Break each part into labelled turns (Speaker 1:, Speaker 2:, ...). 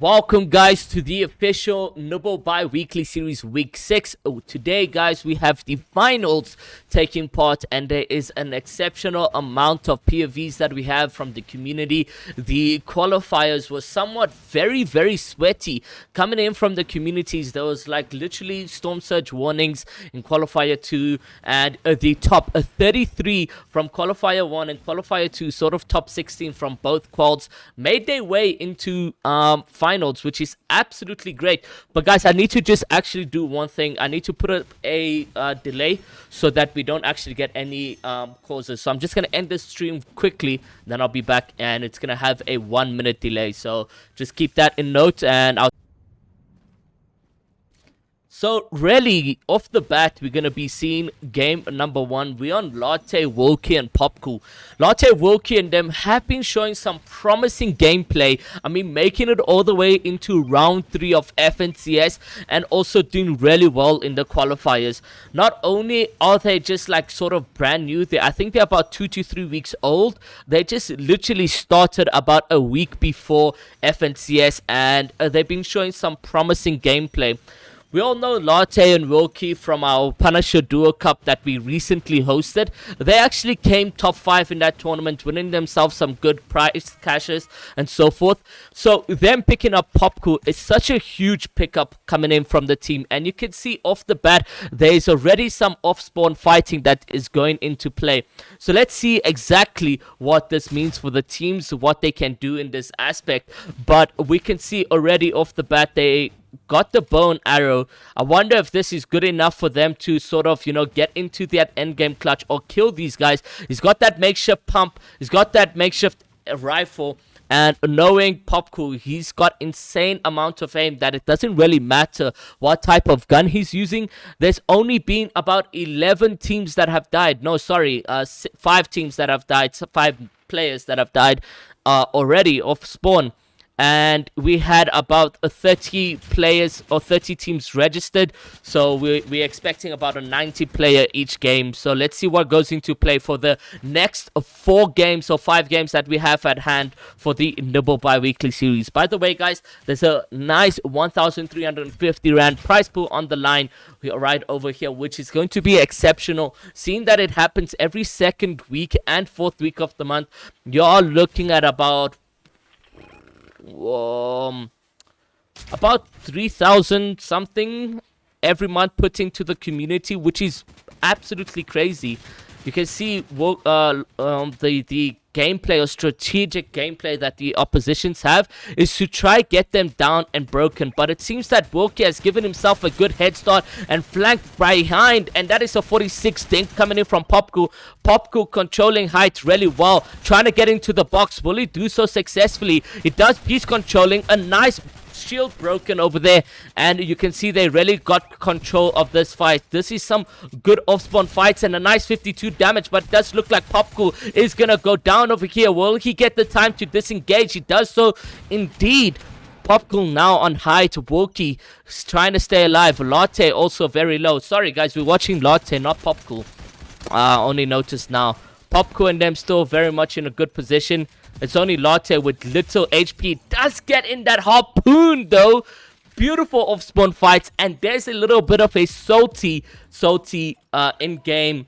Speaker 1: Welcome, guys, to the official Nibble bi-weekly series week 6. Today, guys, we have the finals taking part, and there is an exceptional amount of POVs that we have from the community. The qualifiers were somewhat very sweaty coming in from the communities. There was like literally storm surge warnings in qualifier 2, and the top 33 from qualifier 1 and qualifier 2, sort of top 16 from both quals, made their way into finals, which is absolutely great. But guys, I need to just actually do one thing. I need to put up a delay so that we don't actually get any causes. So I'm just going to end this stream quickly, then I'll be back, and it's going to have a 1-minute delay. So just keep that in note, and I'll... So really, off the bat, we're going to be seeing game number 1. We're on Latte, Wilkie, and Popcool. Latte, Wilkie, and them have been showing some promising gameplay. I mean, making it all the way into round 3 of FNCS and also doing really well in the qualifiers. Not only are they just like sort of brand new, I think they're about 2 to 3 weeks old. They just literally started about a week before FNCS, and they've been showing some promising gameplay. We all know Latte and Wilkie from our Punisher Duo Cup that we recently hosted. They actually came top 5 in that tournament, winning themselves some good prize caches and so forth. So them picking up Popcool is such a huge pickup coming in from the team. And you can see off the bat, there's already some off-spawn fighting that is going into play. So let's see exactly what this means for the teams, what they can do in this aspect. But we can see already off the bat, they got the bow and arrow. I wonder if this is good enough for them to sort of, you know, get into that end game clutch or kill these guys. He's got that makeshift pump. He's got that makeshift rifle. And knowing Popcool, he's got insane amount of aim that it doesn't really matter what type of gun he's using. There's only been about 11 teams that have died. No, sorry, 5 teams that have died. 5 players that have died already off spawn. And we had about 30 players or 30 teams registered. So we're expecting about a 90 player each game. So let's see what goes into play for the next 4 games or 5 games that we have at hand for the Nibble bi-weekly series. By the way, guys, there's a nice 1,350 Rand prize pool on the line right over here, which is going to be exceptional. Seeing that it happens every 2nd week and 4th week of the month, you're looking at about 3,000 something every month put into the community, which is absolutely crazy. You can see the gameplay or strategic gameplay that the oppositions have is to try get them down and broken, but it seems that Wilkie has given himself a good head start and flanked behind, and that is a 46 dink coming in from Popcool. Popcool controlling height really well, trying to get into the box. Will he do so successfully? He does. He's controlling a nice shield broken over there, and you can see they really got control of this fight. This is some good off-spawn fights and a nice 52 damage, but it does look like Popcool is gonna go down over here. Will he get the time to disengage? He does so indeed. Popcool now on high to Wilkie, trying to stay alive. Latte also very low. Sorry guys, we're watching Latte, not Popcool. Only noticed now. Popcool and them still very much in a good position. It's only Latte with little HP. Does get in that harpoon though. Beautiful off-spawn fights. And there's a little bit of a salty in-game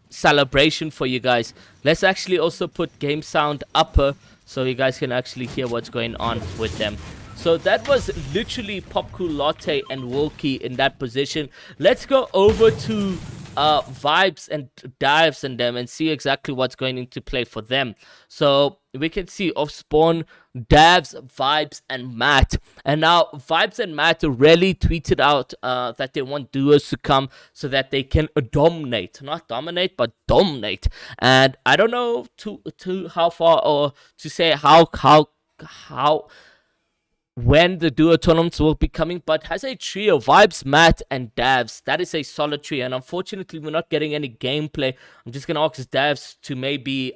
Speaker 1: celebration for you guys. Let's actually also put game sound upper so you guys can actually hear what's going on with them. So that was literally Popcool, Latte, and Wilkie in that position. Let's go over to Vibes and Dives and them and see exactly what's going into play for them. So we can see off spawn Davs, Vibes, and Matt. And now Vibes and Matt really tweeted out that they want duos to come so that they can dominate. Not dominate, but dominate. And I don't know to how far or to say how when the duo tournaments will be coming, but has a trio, Vibes, Matt, and Davs. That is a solid trio, and unfortunately we're not getting any gameplay. I'm just gonna ask Davs to maybe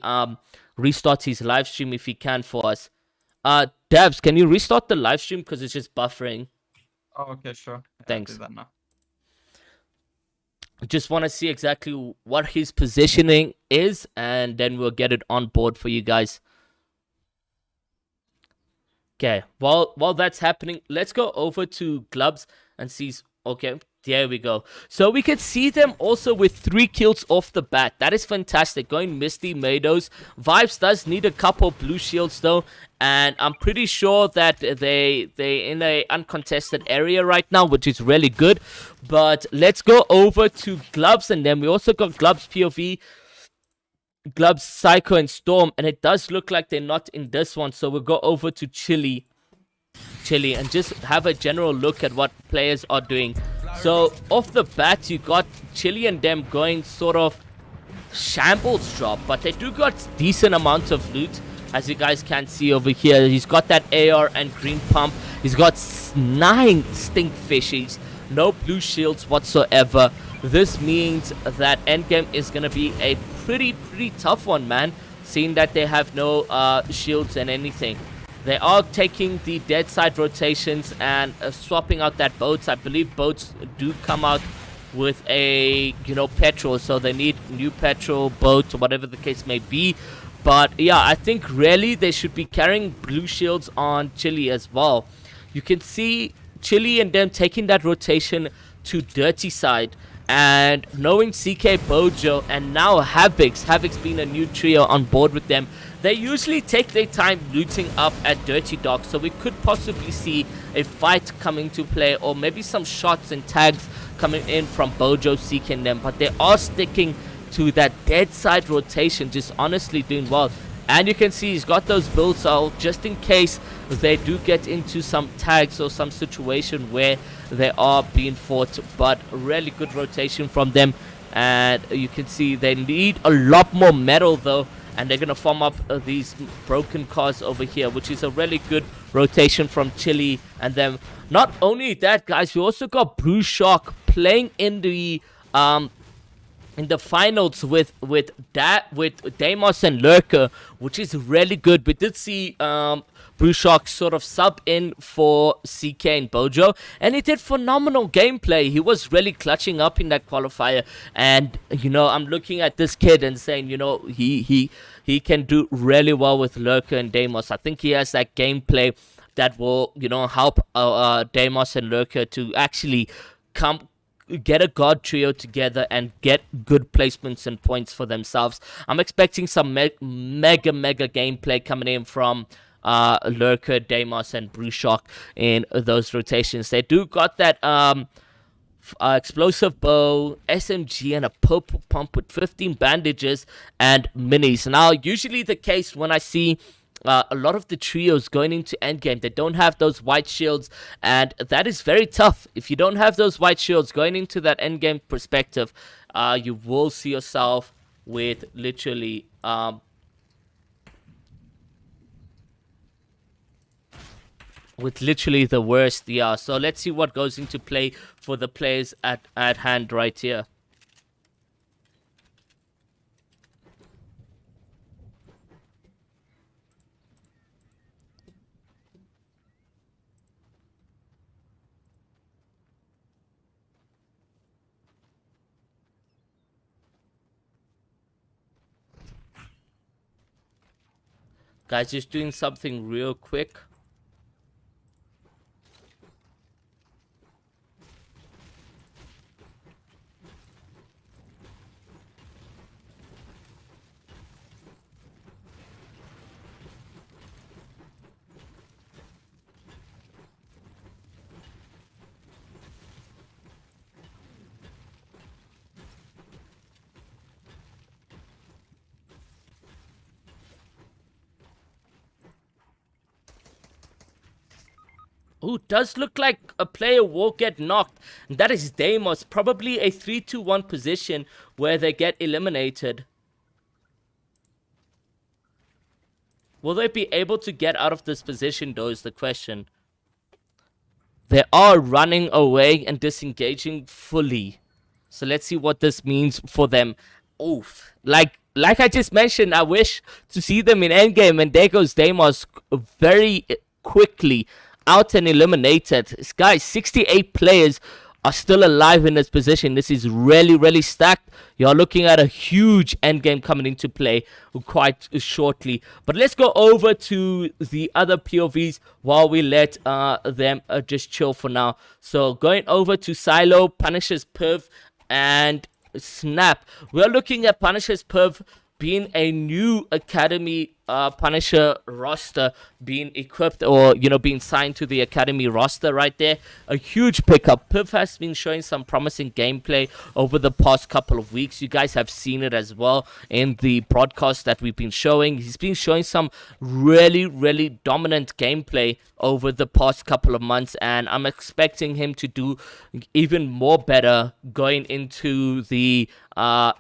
Speaker 1: restart his live stream if he can for us. Davs, can you restart the live stream because it's just buffering?
Speaker 2: Oh, okay, sure.
Speaker 1: Thanks.
Speaker 2: I'll do that now.
Speaker 1: Just want to see exactly what his positioning is, and then we'll get it on board for you guys. Okay, while that's happening, let's go over to Glubs and see. Okay, there we go. So we can see them also with 3 kills off the bat. That is fantastic. Going Misty Meadows. Vibes does need a couple blue shields though, and I'm pretty sure that they in a uncontested area right now, which is really good. But let's go over to Glubs, and then we also got Glubs POV. Glubs, Psycho, and Storm, and it does look like they're not in this one, so we'll go over to Chili, and just have a general look at what players are doing. So off the bat, you got Chili and them going sort of shambles drop, but they do got decent amounts of loot, as you guys can see over here. He's got that AR and green pump. He's got 9 stink fishies, no blue shields whatsoever. This means that endgame is gonna be a pretty tough one, man, seeing that they have no shields and anything. They are taking the dead side rotations and swapping out that boats. I believe boats do come out with a, petrol, so they need new petrol, boat, or whatever the case may be. But yeah, I think really they should be carrying blue shields on Chili as well. You can see Chili and them taking that rotation to dirty side, and knowing CK Bojo and now Havix being a new trio on board with them, they usually take their time looting up at Dirty Dock, so we could possibly see a fight coming to play, or maybe some shots and tags coming in from Bojo, CK and them, but they are sticking to that dead side rotation, just honestly doing well. And you can see he's got those builds out just in case they do get into some tags or some situation where they are being fought. But really good rotation from them, and you can see they need a lot more metal though, and they're gonna farm up these broken cars over here, which is a really good rotation from Chili and them. Not only that, guys, we also got Blue Shark playing in the finals with Deimos and Lurker, which is really good. We did see Blue Shark sort of sub in for CK and Bojo, and he did phenomenal gameplay. He was really clutching up in that qualifier, and I'm looking at this kid and saying, he can do really well with Lurker and Deimos. I think he has that gameplay that will help Deimos and Lurker to actually get a god trio together and get good placements and points for themselves. I'm expecting some mega gameplay coming in from Lurker, Deimos, and Blue Shark in those rotations. They do got that explosive bow, SMG, and a purple pump with 15 bandages and minis. Now, usually the case when I see a lot of the trios going into endgame, they don't have those white shields, and that is very tough. If you don't have those white shields going into that endgame perspective, you will see yourself with literally the worst. Yeah, so let's see what goes into play for the players at hand right here. Guys, just doing something real quick. Oh, does look like a player will get knocked. And that is Deimos. Probably a 3-2-1 position where they get eliminated. Will they be able to get out of this position, though, is the question. They are running away and disengaging fully. So let's see what this means for them. Oof. Like I just mentioned, I wish to see them in endgame. And there goes Deimos very quickly out and eliminated. Guys, 68 players are still alive in this position. This is really, really stacked. You're looking at a huge endgame coming into play quite shortly. But let's go over to the other POVs while we let them just chill for now. So going over to Silo, Punisher's Perv, and Snap. We're looking at Punisher's Perv being a new Academy Punisher roster being equipped, or being signed to the Academy roster right there. A huge pickup. Piv has been showing some promising gameplay over the past couple of weeks. You guys have seen it as well in the broadcast that we've been showing. He's been showing some really, really dominant gameplay over the past couple of months, and I'm expecting him to do even more better going into the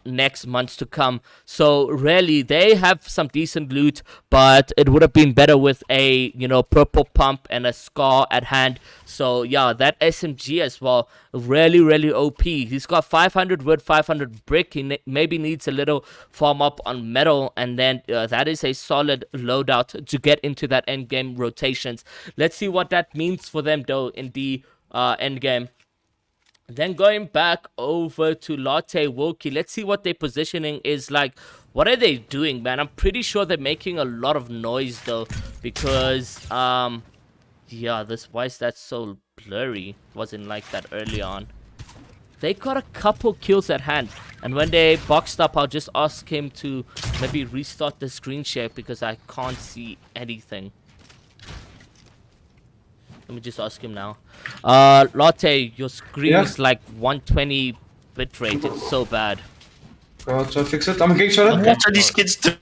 Speaker 1: next months to come. So really, they have some decent loot, but it would have been better with a purple pump and a scar at hand. So yeah, that SMG as well, really, really OP. He's got 500 wood, 500 brick. He maybe needs a little farm up on metal, and then that is a solid loadout to get into that end game rotations. Let's see what that means for them though in the end game. Then going back over to Latte Wilkie, let's see what their positioning is like. What are they doing, man? I'm pretty sure they're making a lot of noise though, because yeah, why is that so blurry? It wasn't like that early on. They got a couple kills at hand, and when they boxed up, I'll just ask him to maybe restart the screen share because I can't see anything. Let me just ask him now. Latte, your screen is like 120 bitrate. It's so bad.
Speaker 2: I'll try to fix it. I'm getting shot.
Speaker 3: What are these kids doing?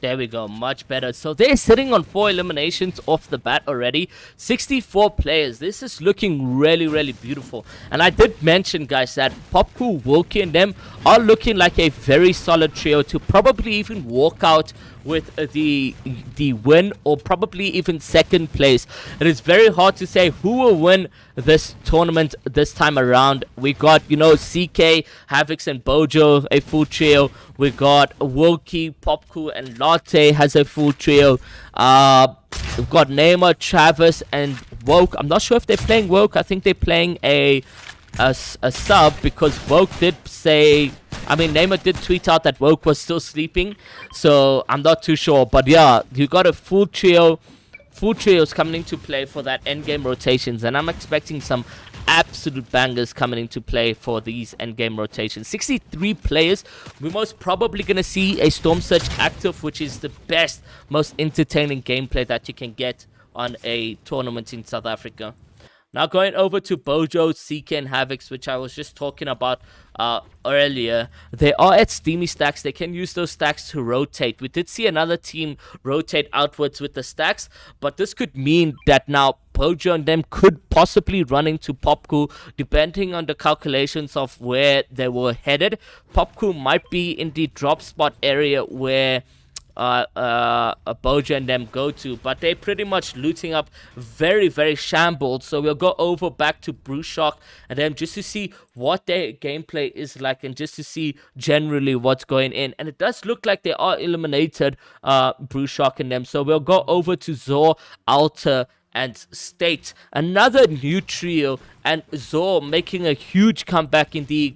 Speaker 1: There we go, much better. So they're sitting on 4 eliminations off the bat already. 64 players. This is looking really, really beautiful. And I did mention, guys, that Popcool, Wilkie, and them are looking like a very solid trio to probably even walk out with the win, or probably even second place. It is very hard to say who will win this tournament this time around. We got, CK, Havix, and Bojo, a full trio. We got Wilkie, Popcool, and Latte has a full trio. We've got Neymar, Travis, and Woke. I'm not sure if they're playing Woke. I think they're playing a sub, because Woke did say, Neymar did tweet out that Woke was still sleeping, so I'm not too sure. But yeah, you got a full trio. Full trios coming into play for that endgame rotations, and I'm expecting some absolute bangers coming into play for these endgame rotations. 63 players. We're most probably going to see a Storm Surge active, which is the best, most entertaining gameplay that you can get on a tournament in South Africa. Now going over to Bojo, CK, and Havix, which I was just talking about earlier. They are at steamy stacks. They can use those stacks to rotate. We did see another team rotate outwards with the stacks, but this could mean that now Bojo and them could possibly run into Popcool, depending on the calculations of where they were headed. Popcool might be in the drop spot area where Bojo and them go to, but they're pretty much looting up very, very shambled. So we'll go over back to Bruce Shock and them just to see what their gameplay is like, and just to see generally what's going in. And it does look like they are eliminated, Bruce Shock and them. So we'll go over to Zor, Alter, and State, another new trio, and Zor making a huge comeback in the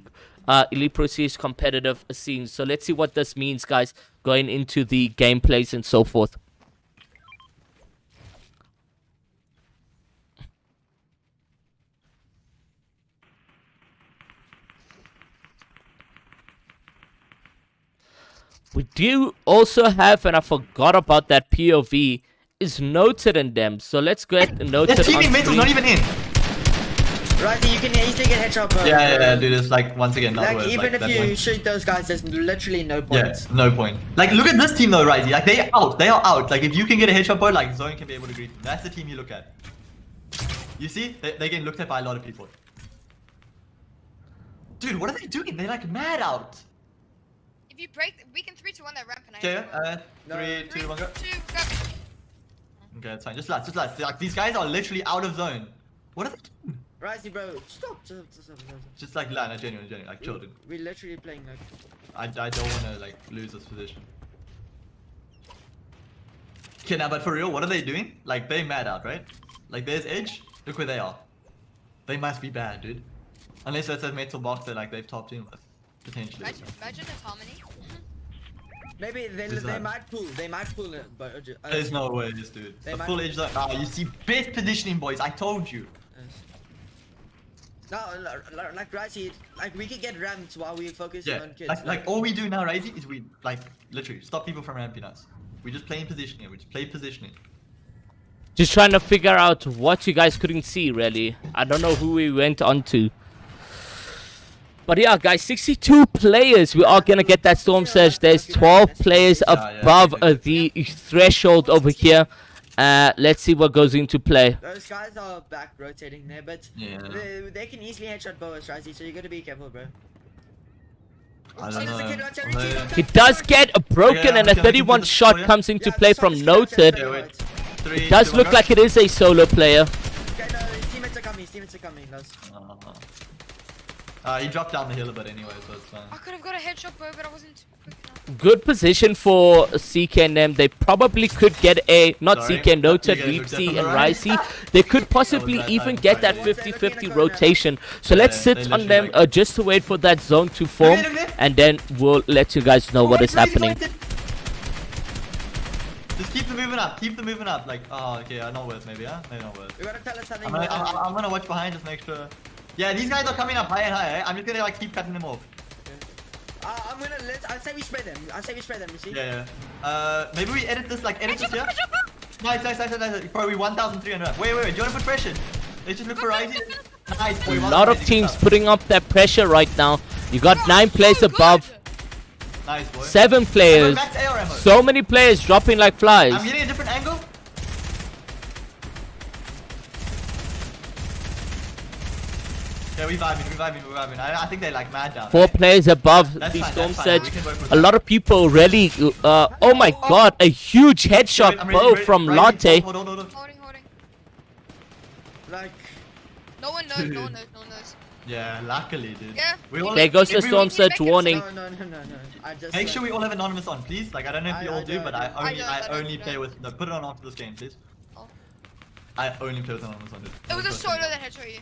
Speaker 1: Elite Pro Series competitive scene. So let's see what this means, guys, going into the gameplays and so forth. We do also have, and I forgot about that POV, is noted in them. So let's get noted.
Speaker 3: The teammate was not even in.
Speaker 4: Right, you can easily get headshot, bro.
Speaker 3: Yeah, dude, it's like, once again, not
Speaker 4: like,
Speaker 3: worth,
Speaker 4: even
Speaker 3: like,
Speaker 4: if you shoot those guys, there's literally no point.
Speaker 3: Yeah, no point. Like, look at this team though, Risey. Like, they are out. Like, if you can get a headshot, bro, like, Zoe can be able to greet them. That's the team you look at. You see? They're getting looked at by a lot of people. Dude, what are they doing? They're like mad out.
Speaker 5: If you break, we can 3, 2, 1 that ramp and
Speaker 3: Okay, 3, 2, 1, go.
Speaker 5: 2, go.
Speaker 3: Okay, that's fine. Just last. Like, these guys are literally out of zone. What are they doing?
Speaker 4: Risey, bro, stop.
Speaker 3: Just like, no, genuine, like, chill, dude.
Speaker 4: We're literally playing like...
Speaker 3: I don't want to, like, lose this position. Okay, now, but for real, what are they doing? Like, they mad out, right? Like, there's Edge. Look where they are. They must be bad, dude. Unless that's a metal box that, like, they've topped in with. Potentially.
Speaker 5: Imagine it's Harmony.
Speaker 4: Maybe they might pull. They might pull it, but
Speaker 3: There's no way, this dude.
Speaker 4: They
Speaker 3: A
Speaker 4: might-
Speaker 3: full Edge, like, you see, best positioning, boys. I told you.
Speaker 4: No, like Risey, like we could get ramped while we focus
Speaker 3: Yeah,
Speaker 4: on kids.
Speaker 3: like all we do now, Risey, is we, like, literally stop people from ramping us. We just play in positioning. We just play positioning.
Speaker 1: Just trying to figure out what you guys couldn't see, really. I don't know who we went on to. But yeah, guys, 62 players. We are going to get that Storm Surge. There's 12 players above the threshold over here. Let's see what goes into play.
Speaker 4: Those guys are back rotating there, but
Speaker 3: Yeah.
Speaker 4: they can easily headshot bow us, Risey, so you gotta be careful, bro.
Speaker 3: I
Speaker 4: Oh,
Speaker 3: don't
Speaker 4: there's a kid
Speaker 3: know.
Speaker 4: right there, Richie,
Speaker 3: Although-
Speaker 1: He does get a broken
Speaker 3: Yeah,
Speaker 1: and a
Speaker 3: okay,
Speaker 1: 31
Speaker 3: let's
Speaker 1: shot
Speaker 3: do the
Speaker 1: comes into
Speaker 4: Yeah,
Speaker 1: play
Speaker 4: the
Speaker 1: from
Speaker 4: shot's
Speaker 1: Noted.
Speaker 3: Yeah, wait. 3,
Speaker 1: It does
Speaker 3: 2,
Speaker 1: look
Speaker 3: 1,
Speaker 1: like it is a solo player.
Speaker 4: Okay, no, his teammates are coming, Lars.
Speaker 3: He dropped down the hill a bit anyway, so it's fine.
Speaker 5: I could have got a headshot bow, but I wasn't quick enough.
Speaker 1: Good position for CK and them. They probably could get a, not
Speaker 3: Sorry.
Speaker 1: CK, Noted,
Speaker 3: You guys looked
Speaker 1: Reepsy
Speaker 3: at the
Speaker 1: and
Speaker 3: right.
Speaker 1: Ricey. They could possibly
Speaker 3: that
Speaker 1: even
Speaker 3: time,
Speaker 1: get that
Speaker 3: right.
Speaker 1: 50-50 rotation. So let's
Speaker 3: Yeah,
Speaker 1: sit
Speaker 3: they
Speaker 1: on
Speaker 3: literally
Speaker 1: them
Speaker 3: like-
Speaker 1: just to wait for that zone to form.
Speaker 3: Look there.
Speaker 1: And then we'll let you guys know what is happening.
Speaker 3: Just keep the movement up, keep the movement up. Like, oh, okay, not worth maybe, huh? Maybe not worth.
Speaker 4: You gotta tell us something.
Speaker 3: I'm gonna watch behind, just make sure. Yeah, these guys are coming up higher and higher. I'm just gonna like keep cutting them off.
Speaker 4: I'm gonna I say we spray them. You see?
Speaker 3: Yeah, yeah. Maybe we edit this, like, edit this here. Nice. Bro, we 1,300 up. Wait. Do you wanna put pressure? Let's just look for Rising. Nice, boy.
Speaker 1: A lot of teams putting up that pressure right now. You got 9 players above,
Speaker 3: Nice, boy.
Speaker 1: 7 players.
Speaker 3: Max AR ammo.
Speaker 1: So many players dropping like
Speaker 3: I'm
Speaker 1: flies.
Speaker 3: getting a different angle. Yeah, we vibing. I think they like mad down.
Speaker 1: 4 players above
Speaker 3: That's
Speaker 1: the
Speaker 3: fine,
Speaker 1: Storm
Speaker 3: that's fine.
Speaker 1: Surge.
Speaker 3: We can work with
Speaker 1: A lot of people really, oh my god, a huge headshot
Speaker 3: I'm
Speaker 1: bow
Speaker 3: ready,
Speaker 1: from
Speaker 3: ready.
Speaker 1: Latte.
Speaker 3: Hold on.
Speaker 5: Holding.
Speaker 4: Like,
Speaker 5: No one knows.
Speaker 3: Yeah, luckily, dude.
Speaker 5: Yeah.
Speaker 3: We all,
Speaker 1: There goes the
Speaker 3: everyone-
Speaker 1: Storm Surge warning.
Speaker 4: no. I just
Speaker 3: Make sure we all have anonymous on, please. Like, I don't know if you all do, but I
Speaker 5: don't.
Speaker 3: only play with. No, put it on after this game, please.
Speaker 5: Oh.
Speaker 3: I only play with anonymous on, dude.
Speaker 5: It was a solo that headshot you.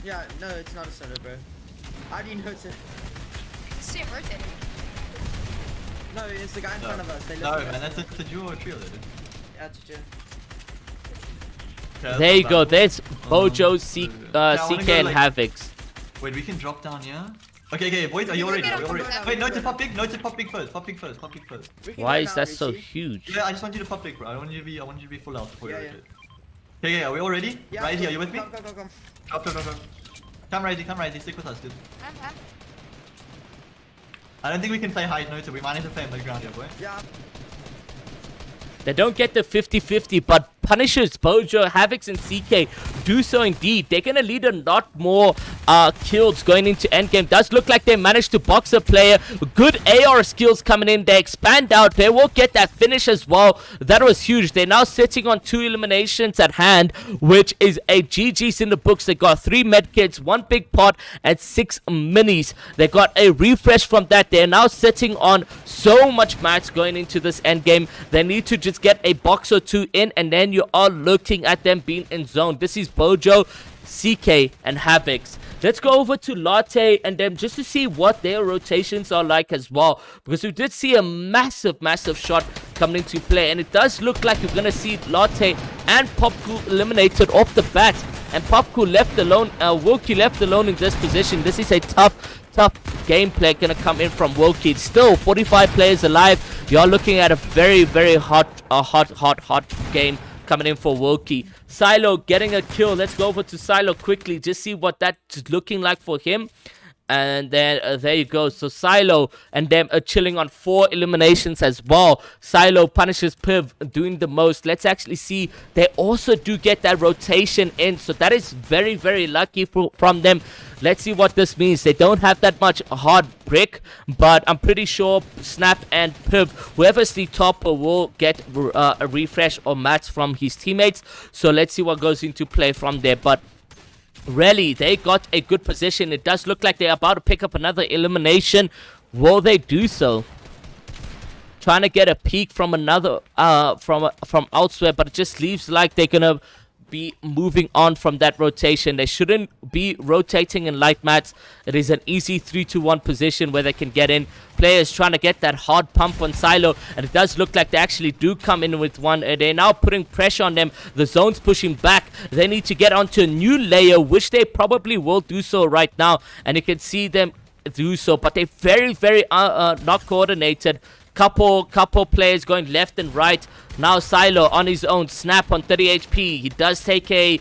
Speaker 4: Yeah, no, it's not a solo, bro. How do you know it's a...
Speaker 5: You can see him rotating.
Speaker 4: No, it's the guy in
Speaker 3: No,
Speaker 4: front of us. They
Speaker 3: no,
Speaker 4: left us.
Speaker 3: man, that's a duo or trio, dude.
Speaker 4: Yeah, it's a duo.
Speaker 3: Okay,
Speaker 1: There you go,
Speaker 3: that's
Speaker 1: there's Bojo,
Speaker 3: I wanna
Speaker 1: CK
Speaker 3: go,
Speaker 1: and
Speaker 3: like-
Speaker 1: Havocs.
Speaker 3: Wait, we can drop down here? Okay, boys, are you all ready?
Speaker 5: Yeah,
Speaker 3: Are you all ready?
Speaker 4: yeah,
Speaker 3: Wait,
Speaker 4: yeah.
Speaker 3: note to pop big first. Pop big first.
Speaker 4: We can
Speaker 1: Why
Speaker 4: go
Speaker 1: is
Speaker 4: now,
Speaker 1: that so
Speaker 4: Richie.
Speaker 1: huge?
Speaker 3: Yeah, I just want you to pop big, bro. I want you to be full out before you
Speaker 4: Yeah,
Speaker 3: rotate. Okay, are we all ready?
Speaker 4: Yeah,
Speaker 3: Right here, are you with me?
Speaker 4: Come.
Speaker 3: Drop. Come, Risey, stick with us, dude.
Speaker 5: I'm.
Speaker 3: I don't think we can play hide noted. We might need to play on the ground here, boy.
Speaker 4: Yeah.
Speaker 1: They don't get the 50-50, but Punishers, Bojo, Havocs, and CK do so indeed. They're going to lead a lot more kills going into endgame. Does look like they managed to box a player. Good AR skills coming in. They expand out. They will get that finish as well. That was huge. They're now sitting on 2 eliminations at hand, which is a GG's in the books. They got 3 medkits, 1 big pot, and 6 minis. They got a refresh from that. They're now sitting on so much mats going into this endgame. They need to just get a box or 2 in, and then you are looking at them being in zone. This is Bojo, CK, and Havocs. Let's go over to Latte and them just to see what their rotations are like as well, because we did see a massive shot coming into play, and it does look like you're gonna see Latte and Popcool eliminated off the bat, and Popcool left alone. Wilkie left alone in this position. This is a tough gameplay gonna come in from Wilkie. Still 45 players alive. You're looking at a very hot game coming in for Wilkie. Silo getting a kill. Let's go over to Silo quickly, just see what that's looking like for him. And then there you go. So Silo and them are chilling on 4 eliminations as well. Silo punishes Piv doing the most. Let's actually see. They also do get that rotation in. So that is very lucky from them. Let's see what this means. They don't have that much hard brick, but I'm pretty sure Snap and Piv, whoever's the top, will get a refresh or match from his teammates. So let's see what goes into play from there. But really, they got a good position. It does look like they're about to pick up another elimination. Will they do so? trying to get a peek from another from elsewhere, but it just leaves like they're gonna be moving on from that rotation. They shouldn't be rotating in light mats. It is an easy 3-2-1 position where they can get in. Players trying to get that hard pump on Silo, and it does look like they actually do come in with one. They're now putting pressure on them. The zone's pushing back. They need to get onto a new layer, which they probably will do so right now, and you can see them do so, but they're very not coordinated. Couple players going left and right. Now Silo on his own, snap on 30 HP. He does take a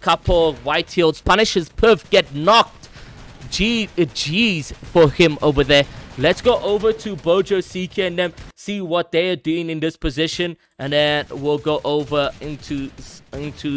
Speaker 1: couple white heals. Punishes Piv, get knocked. G's for him over there. Let's go over to Bojo, CK, and them, see what they are doing in this position, and then we'll go over into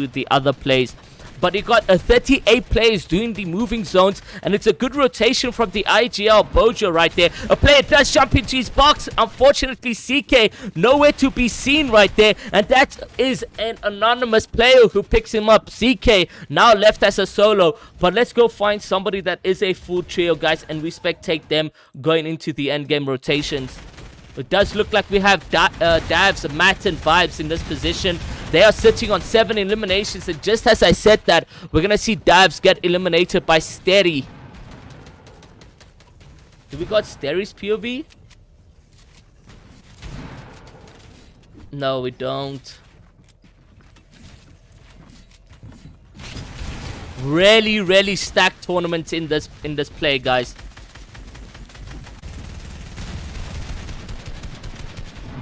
Speaker 1: the other plays. But you got 38 players doing the moving zones, and it's a good rotation from the IGL Bojo right there. A player does jump into his box. Unfortunately, CK nowhere to be seen right there, and that is an anonymous player who picks him up. CK now left as a solo, but let's go find somebody that is a full trio, guys, and we spectate them going into the endgame rotations. It does look like we have Davs, Matt, and Vibes in this position. They are sitting on 7 eliminations, and just as I said that, we're going to see Davs get eliminated by Steri. Do we got Steri's POV? No, we don't. Really stacked tournament in this play, guys.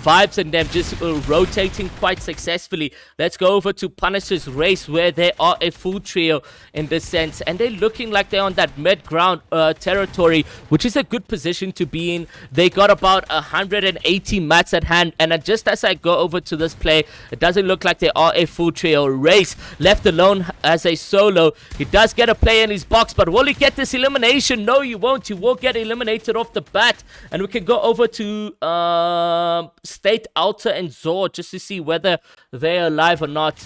Speaker 1: Vibes and them just rotating quite successfully. Let's go over to Punisher's race, where they are a full trio in this sense, and they're looking like they're on that mid-ground territory, which is a good position to be in. They got about 180 mats at hand, and just as I go over to this play, it doesn't look like they are a full trio. Race left alone as a solo. He does get a play in his box, but will he get this elimination? No, you won't. You will get eliminated off the bat, and we can go over to State, Alta, and Zor just to see whether they're alive or not.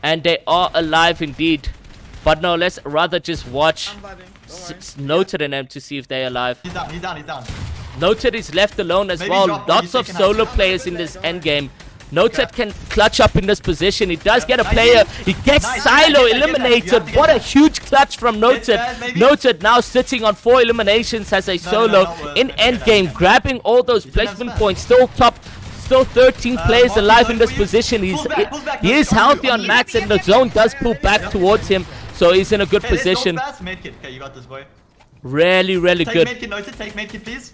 Speaker 1: And they are alive indeed. But no, let's rather just watch
Speaker 4: I'm vibing.
Speaker 1: Noted and them to see if they're alive.
Speaker 3: He's down.
Speaker 1: Noted is left alone as
Speaker 3: Maybe
Speaker 1: well.
Speaker 3: drop,
Speaker 1: Lots
Speaker 3: maybe
Speaker 1: of
Speaker 3: take a
Speaker 1: solo
Speaker 3: knife.
Speaker 1: players in this endgame. Noted can clutch up in this position. He does get a player. He gets
Speaker 3: Nice.
Speaker 1: Silo
Speaker 3: You have to
Speaker 1: eliminated.
Speaker 3: get
Speaker 1: What a
Speaker 3: that.
Speaker 1: huge clutch from Noted.
Speaker 3: that, maybe.
Speaker 1: Noted now sitting on 4 eliminations as a solo
Speaker 3: not worth
Speaker 1: in
Speaker 3: it.
Speaker 1: endgame, grabbing all those
Speaker 3: can
Speaker 1: placement
Speaker 3: have
Speaker 1: points. Still 13 players
Speaker 3: Marky
Speaker 1: alive in
Speaker 3: going
Speaker 1: this
Speaker 3: for you.
Speaker 1: position.
Speaker 3: Pull back,
Speaker 1: He is
Speaker 3: on you,
Speaker 1: healthy
Speaker 3: on
Speaker 1: on
Speaker 3: you.
Speaker 1: mats, and the zone does pull back towards him. So he's in a good
Speaker 3: Okay, let's go
Speaker 1: position.
Speaker 3: fast. Medkit. Okay, you got this, boy.
Speaker 1: Really
Speaker 3: Take
Speaker 1: good.
Speaker 3: medkit, Noted. Take medkit, please.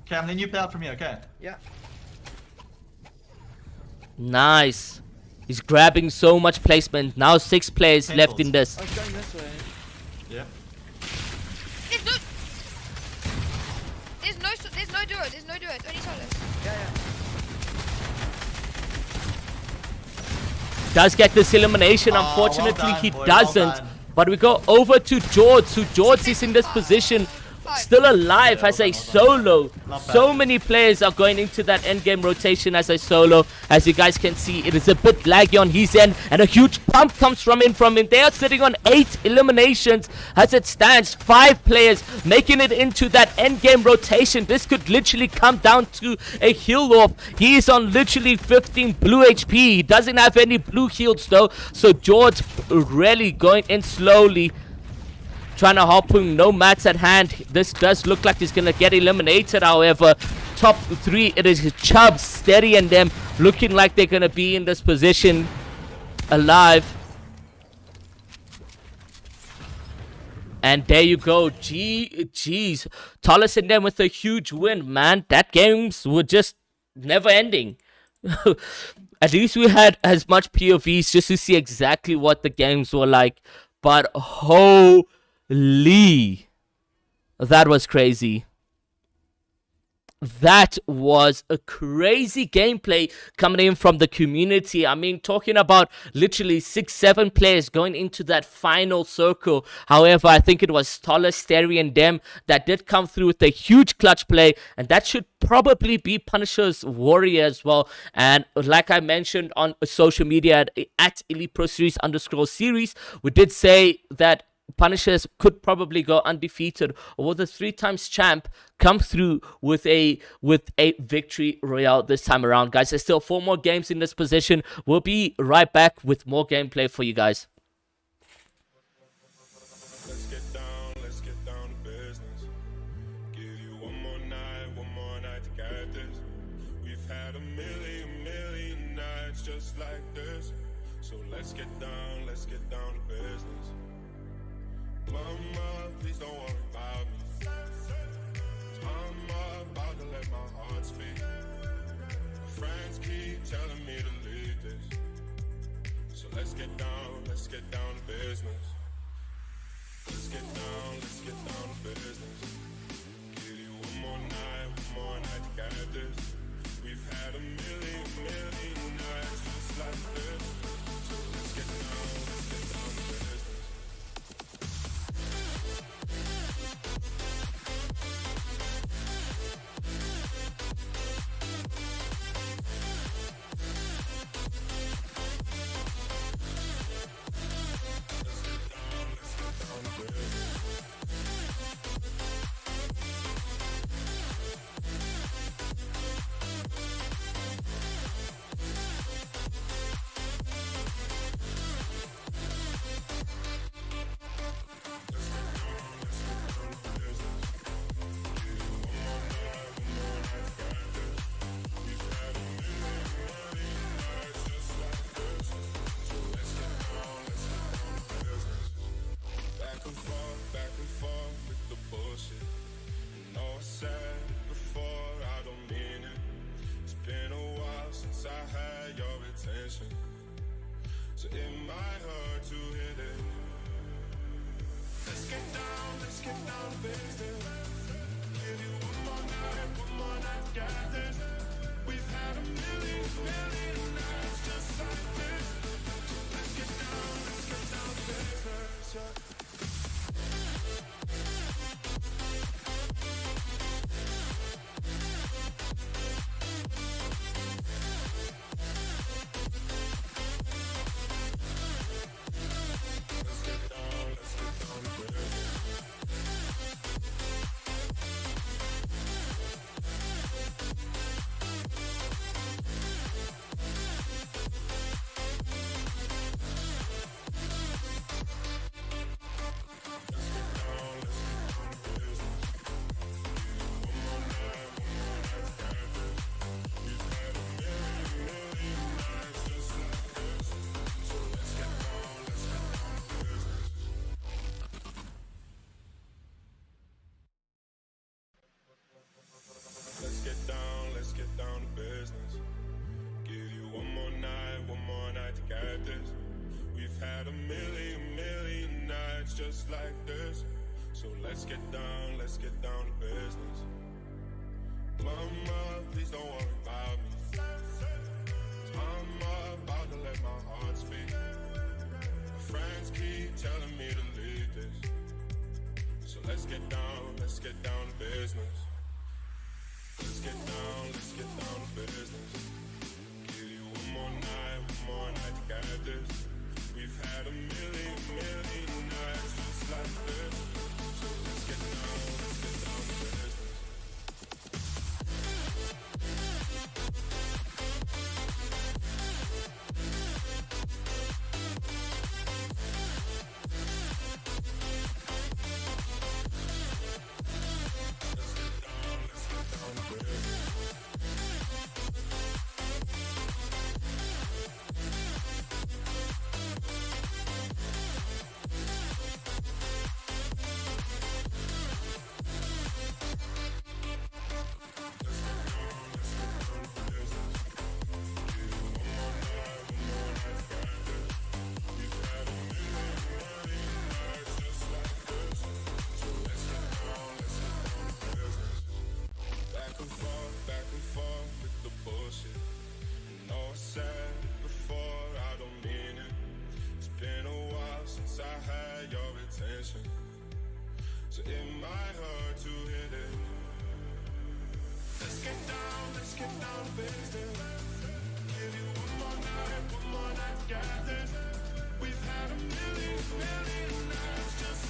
Speaker 3: Okay, I'm letting you play out from here, okay?
Speaker 4: Yeah.
Speaker 1: Nice. He's grabbing so much placement. Now 6 players left in this.
Speaker 4: I was going this way.
Speaker 3: Yeah.
Speaker 5: There's no duo. There's no duo. It's only solos.
Speaker 4: Yeah.
Speaker 1: Does get this elimination.
Speaker 3: Oh,
Speaker 1: Unfortunately,
Speaker 3: well done,
Speaker 1: he
Speaker 3: boy, well
Speaker 1: doesn't.
Speaker 3: done.
Speaker 1: But we go over to George. So George is in this position, still alive as a solo.
Speaker 3: Not bad.
Speaker 1: So many players are going into that endgame rotation as a solo. As you guys can see, it is a bit laggy on his end, and a huge pump comes from him. They are sitting on 8 eliminations as it stands. 5 players making it into that endgame rotation. This could literally come down to a heal off. He is on literally 15 blue HP. He doesn't have any blue heals though. So George really going in slowly, trying to harpoon, no mats at hand. This does look like he's gonna get eliminated. However, top 3, it is Chubb, Steady, and them looking like they're gonna be in this position alive. And there you go. Jeez, Tallis and them with a huge win, man. That games were just never ending. At least we had as much POVs just to see exactly what the games were like. But holy, that was crazy. That was a crazy gameplay coming in from the community. I mean, talking about literally 6-7 players going into that final circle. However, I think it was Stoller, Steri, and them that did come through with a huge clutch play, and that should probably be Punisher's Warrior as well. And like I mentioned on social media at Elite Pro Series _series, we did say that Punishers could probably go undefeated, or will the 3 times champ come through with a victory royale this time around, guys? There's still 4 more games in this position. We'll be right back with more gameplay for you guys.
Speaker 6: Let's get down to business. Give you one more night to get this. We've had a million nights just like this. So let's get down to business. Mama, please don't worry about me. I'm about to let my heart speak. Friends keep telling me to leave this. So let's get down to business. Let's get down to business. Give you one more night to get this. We've had a million nights just like this. So let's get down to business. Back and forth with the bullshit. You know I said before, I don't mean it. It's been a while since I had your attention, so it might hurt to hit it. Let's get down to business. Give you one more night, got this. We've had a million nights just like this. Let's get down to business, yeah. Let's get down to business. Give you one more night to get this. We've had a million nights just like this. So let's get down to business. Mama, please don't worry about me. I'm about to let my heart speak. My friends keep telling me to leave this. So let's get down to business. Let's get down to business. Give you one more night to get this. We've had a million nights just like this. So let's get down to business. Back and forth with the bullshit. You know I said before, I don't mean it. It's been a while since I had your attention, so it might hurt to hit it. Let's get down to business. Give you one more night, got this. We've had a million nights just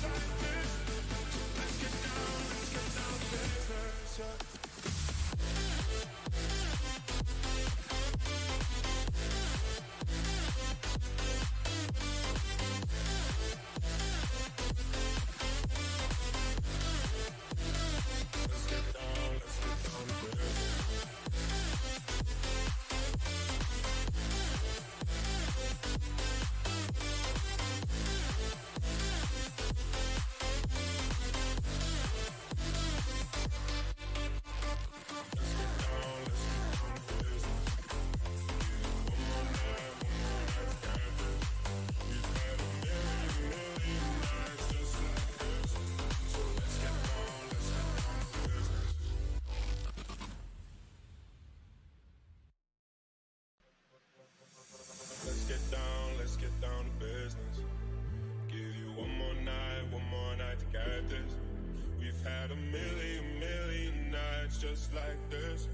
Speaker 6: had a million nights just like this.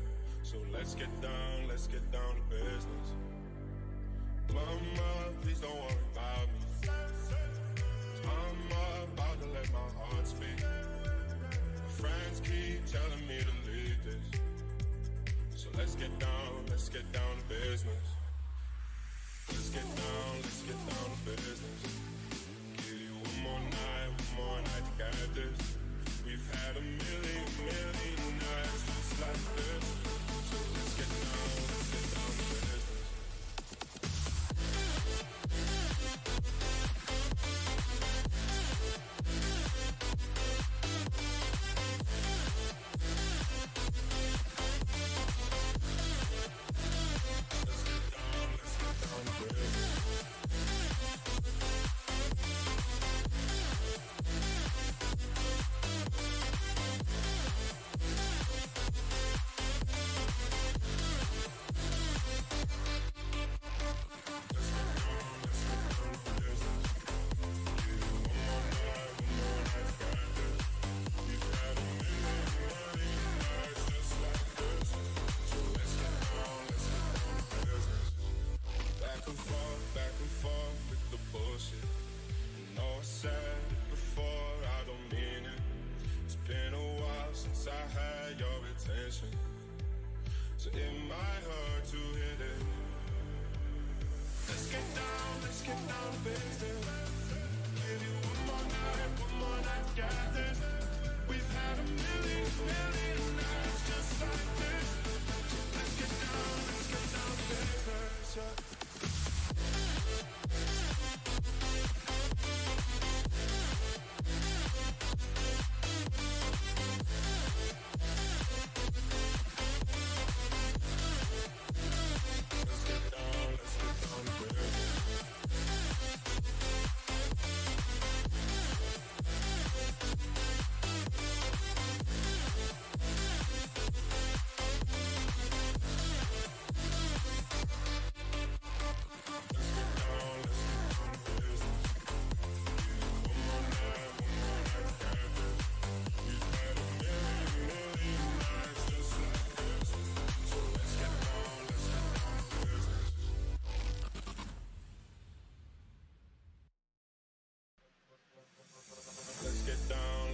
Speaker 6: So let's get down to business. Mama, please don't worry about me. I'm about to let my heart speak. My friends keep telling me to leave this. So let's get down to business. Let's get down to business. Give you one more night to get this. We've had a million nights just like this. So let's get down to business. Back and forth with the bullshit. You know I said it before, I don't mean it. It's been a while since I had your attention, so it might hurt to hit it. Let's get down to business. Give you one more night to get this. We've had a million nights just like this. So let's get down to business. Yeah.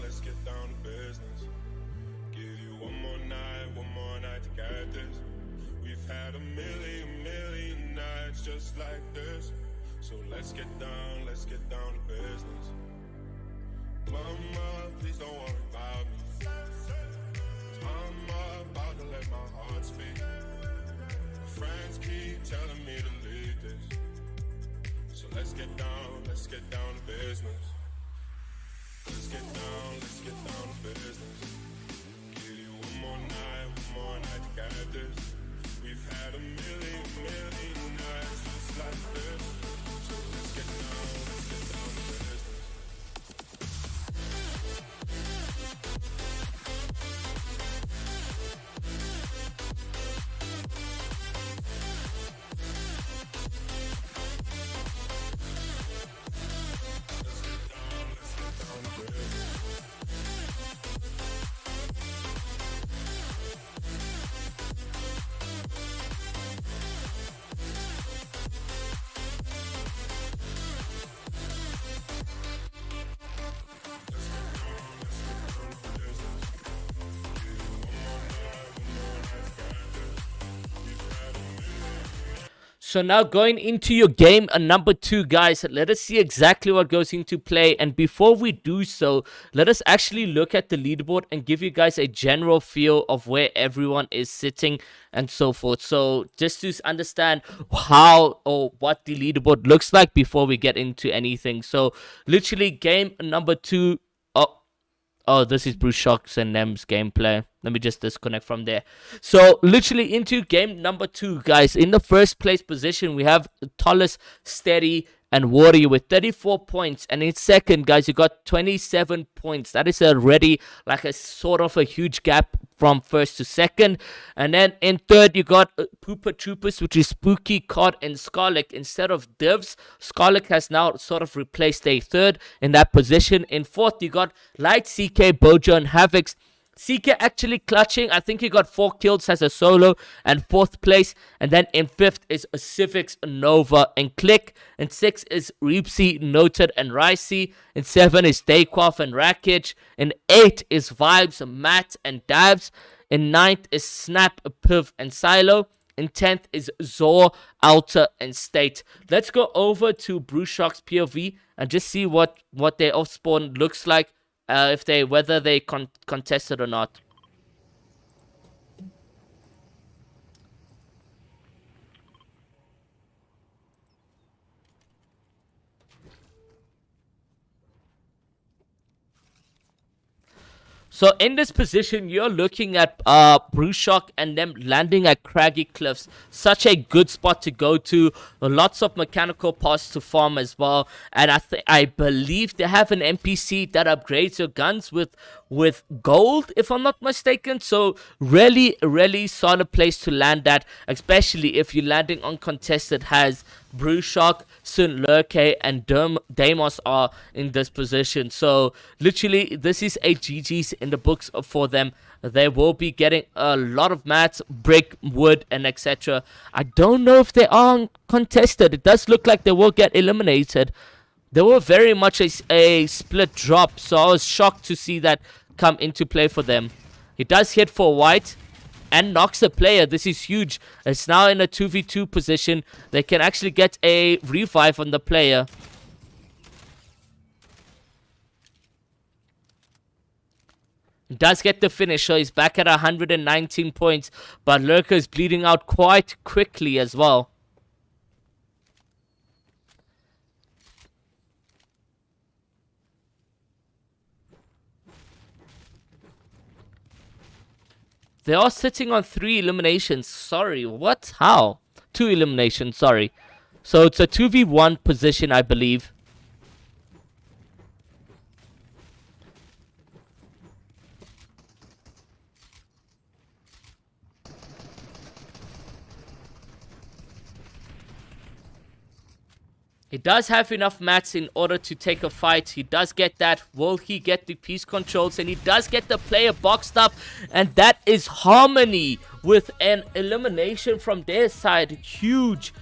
Speaker 6: Let's get down to business. Give you one more night to get this. We've had a million nights just like this. So let's get down to business. Mama, please don't worry about me. I'm about to let my heart speak. My friends keep telling me to leave this. So let's get down to business. Let's get down to business. Give you one more night to get this. We've had a million nights just like this. So let's get down to business.
Speaker 1: So now going into your game number 2, guys, let us see exactly what goes into play. And before we do so, let us actually look at the leaderboard and give you guys a general feel of where everyone is sitting and so forth. So just to understand how or what the leaderboard looks like before we get into anything. So literally game number 2. Oh, this is Bruce Shocks and Nem's gameplay. Let me just disconnect from there. So, literally into game number 2, guys. In the first place position, we have Tollis, Steady, and Warrior with 34 points. And in second, guys, you got 27 points. That is already like a sort of a huge gap from first to second. And then in third, you got Pooper Troopers, which is Spooky, Cod, and Scarlet. Instead of Divs, Scarlet has now sort of replaced a third in that position. In fourth, you got Light, CK, Bojo, and Havocs. CK actually clutching. I think he got 4 kills as a solo and 4th place. And then in 5th is Civics, Nova, and Click. In 6th is Reepsy, Noted, and Ricey. In 7 is Dayquaff and Rackage. In 8 is Vibes, Matt, and Dabs. In 9th is Snap, Piv, and Silo. In 10th is Zor, Alta, and State. Let's go over to Brewshock's POV and just see what their off spawn looks like. Whether they contested or not. So in this position, you're looking at Brewshock and them landing at Craggy Cliffs. Such a good spot to go to. Lots of mechanical parts to farm as well. And I believe they have an NPC that upgrades your guns with gold, if I'm not mistaken. So really solid place to land at, especially if you're landing uncontested. Has Brewshock, Sun Lurke, and Deimos are in this position. So literally, this is a GG's in the books for them. They will be getting a lot of mats, brick, wood, and etc. I don't know if they are contested. It does look like they will get eliminated. They were very much a split drop, so I was shocked to see that come into play for them. He does hit for white and knocks the player. This is huge. It's now in a 2v2 position. They can actually get a revive on the player. Does get the finish, so he's back at 119 points. But Lurker is bleeding out quite quickly as well. They are sitting on 3 eliminations. Sorry, what? How? 2 eliminations, sorry. So it's a 2v1 position, I believe. He does have enough mats in order to take a fight. He does get that. Will he get the piece controls? And he does get the player boxed up. And that is Harmony with an elimination from their side. Huge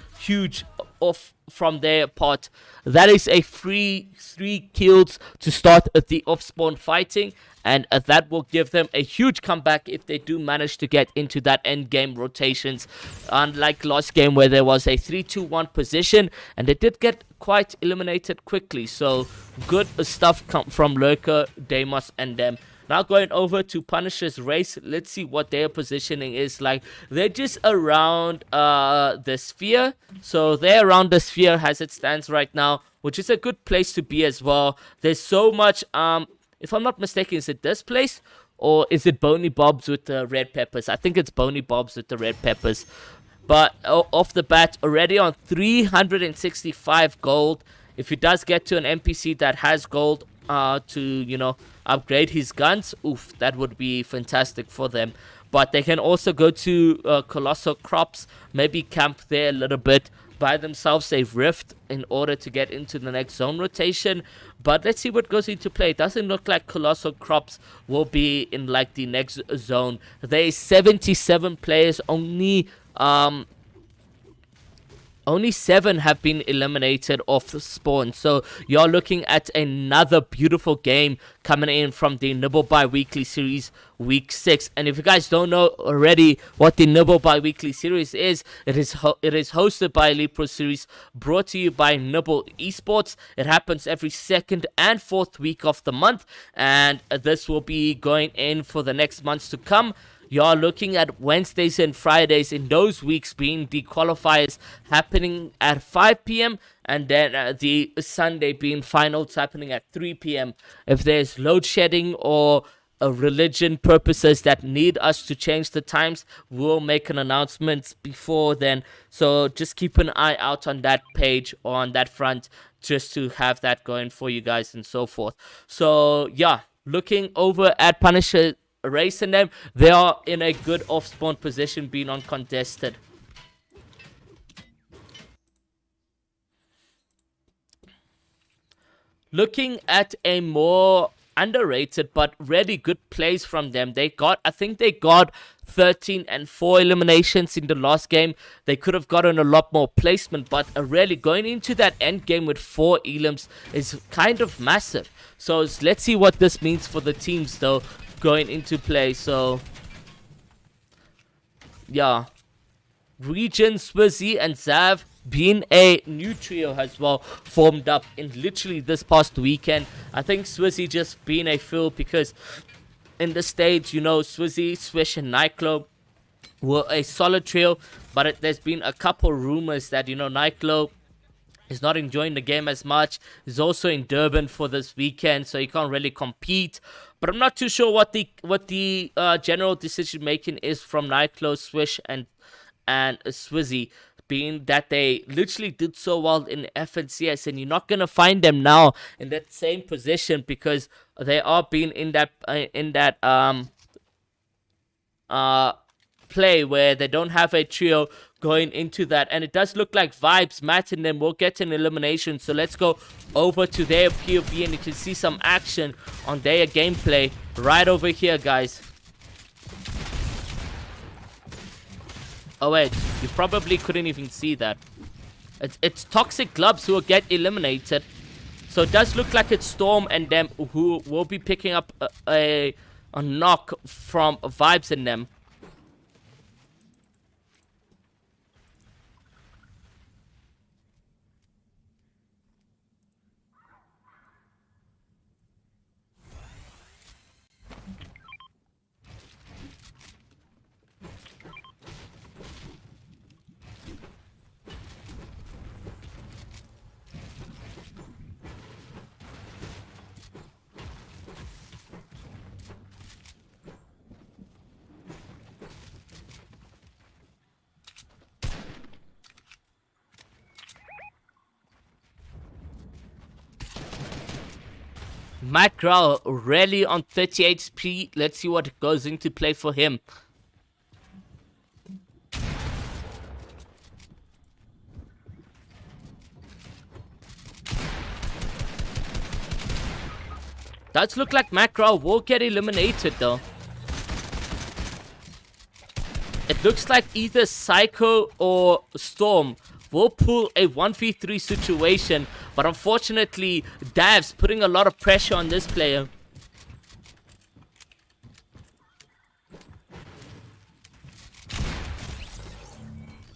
Speaker 1: off from their part. That is a free 3 kills to start the off-spawn fighting. And that will give them a huge comeback if they do manage to get into that end game rotations. Unlike last game where there was a 3-2-1 position. And they did get quite eliminated quickly. So good stuff come from Lurker, Deimos, and them. Now going over to Punisher's race. Let's see what their positioning is like. They're just around the sphere. So they're around the sphere as it stands right now. Which is a good place to be as well. There's so much... if I'm not mistaken, is it this place? Or is it Boney Bob's with the red peppers? I think it's Boney Bob's with the red peppers. But off the bat, already on 365 gold. If he does get to an NPC that has gold to, you know, upgrade his guns, oof, that would be fantastic for them. But they can also go to Colossal Crops, maybe camp there a little bit, buy themselves a rift in order to get into the next zone rotation. But let's see what goes into play. It doesn't look like Colossal Crops will be in like the next zone. There's 77 players, only 7 have been eliminated off the spawn. So you're looking at another beautiful game coming in from the Nibble Bi-Weekly Series Week 6. And if you guys don't know already what the Nibble Bi-Weekly Series is, it is hosted by Elite Pro Series, brought to you by Nibble Esports. It happens every 2nd and 4th week of the month. And this will be going in for the next months to come. You're looking at Wednesdays and Fridays in those weeks being the qualifiers happening at 5 p.m. and then the Sunday being finals happening at 3 p.m. If there's load shedding or religion purposes that need us to change the times, we'll make an announcement before then. So just keep an eye out on that page or on that front, just to have that going for you guys and so forth. So yeah, looking over at Punisher Race and them, they are in a good off spawn position, being uncontested. Looking at a more underrated but really good plays from them, I think they got 13 and 4 eliminations in the last game. They could have gotten a lot more placement, but really going into that end game with 4 elims is kind of massive. So let's see what this means for the teams though going into play. So yeah, Region, Swizzy, and Zav being a new trio as well, formed up in literally this past weekend. I think Swizzy just being a fill because in the stage, you know, Swizzy, Swish, and Nightglow were a solid trio, but there's been a couple rumors that, you know, Nightglow is not enjoying the game as much. He's also in Durban for this weekend, so he can't really compete. But I'm not too sure what the general decision making is from Nightglow, Swish, and Swizzy, being that they literally did so well in FNCS, and you're not gonna find them now in that same position because they are being in that play where they don't have a trio going into that. And it does look like Vibes, Matt, and them will get an elimination. So let's go over to their POV and you can see some action on their gameplay right over here, guys. Oh wait, you probably couldn't even see that. It's Toxic Gloves who will get eliminated. So it does look like it's Storm and them who will be picking up a knock from Vibes and them. Matt Grau really on 38 speed. Let's see what goes into play for him. Does look like Matt Grau will get eliminated though. It looks like either Psycho or Storm will pull a 1v3 situation, but unfortunately Dav's putting a lot of pressure on this player.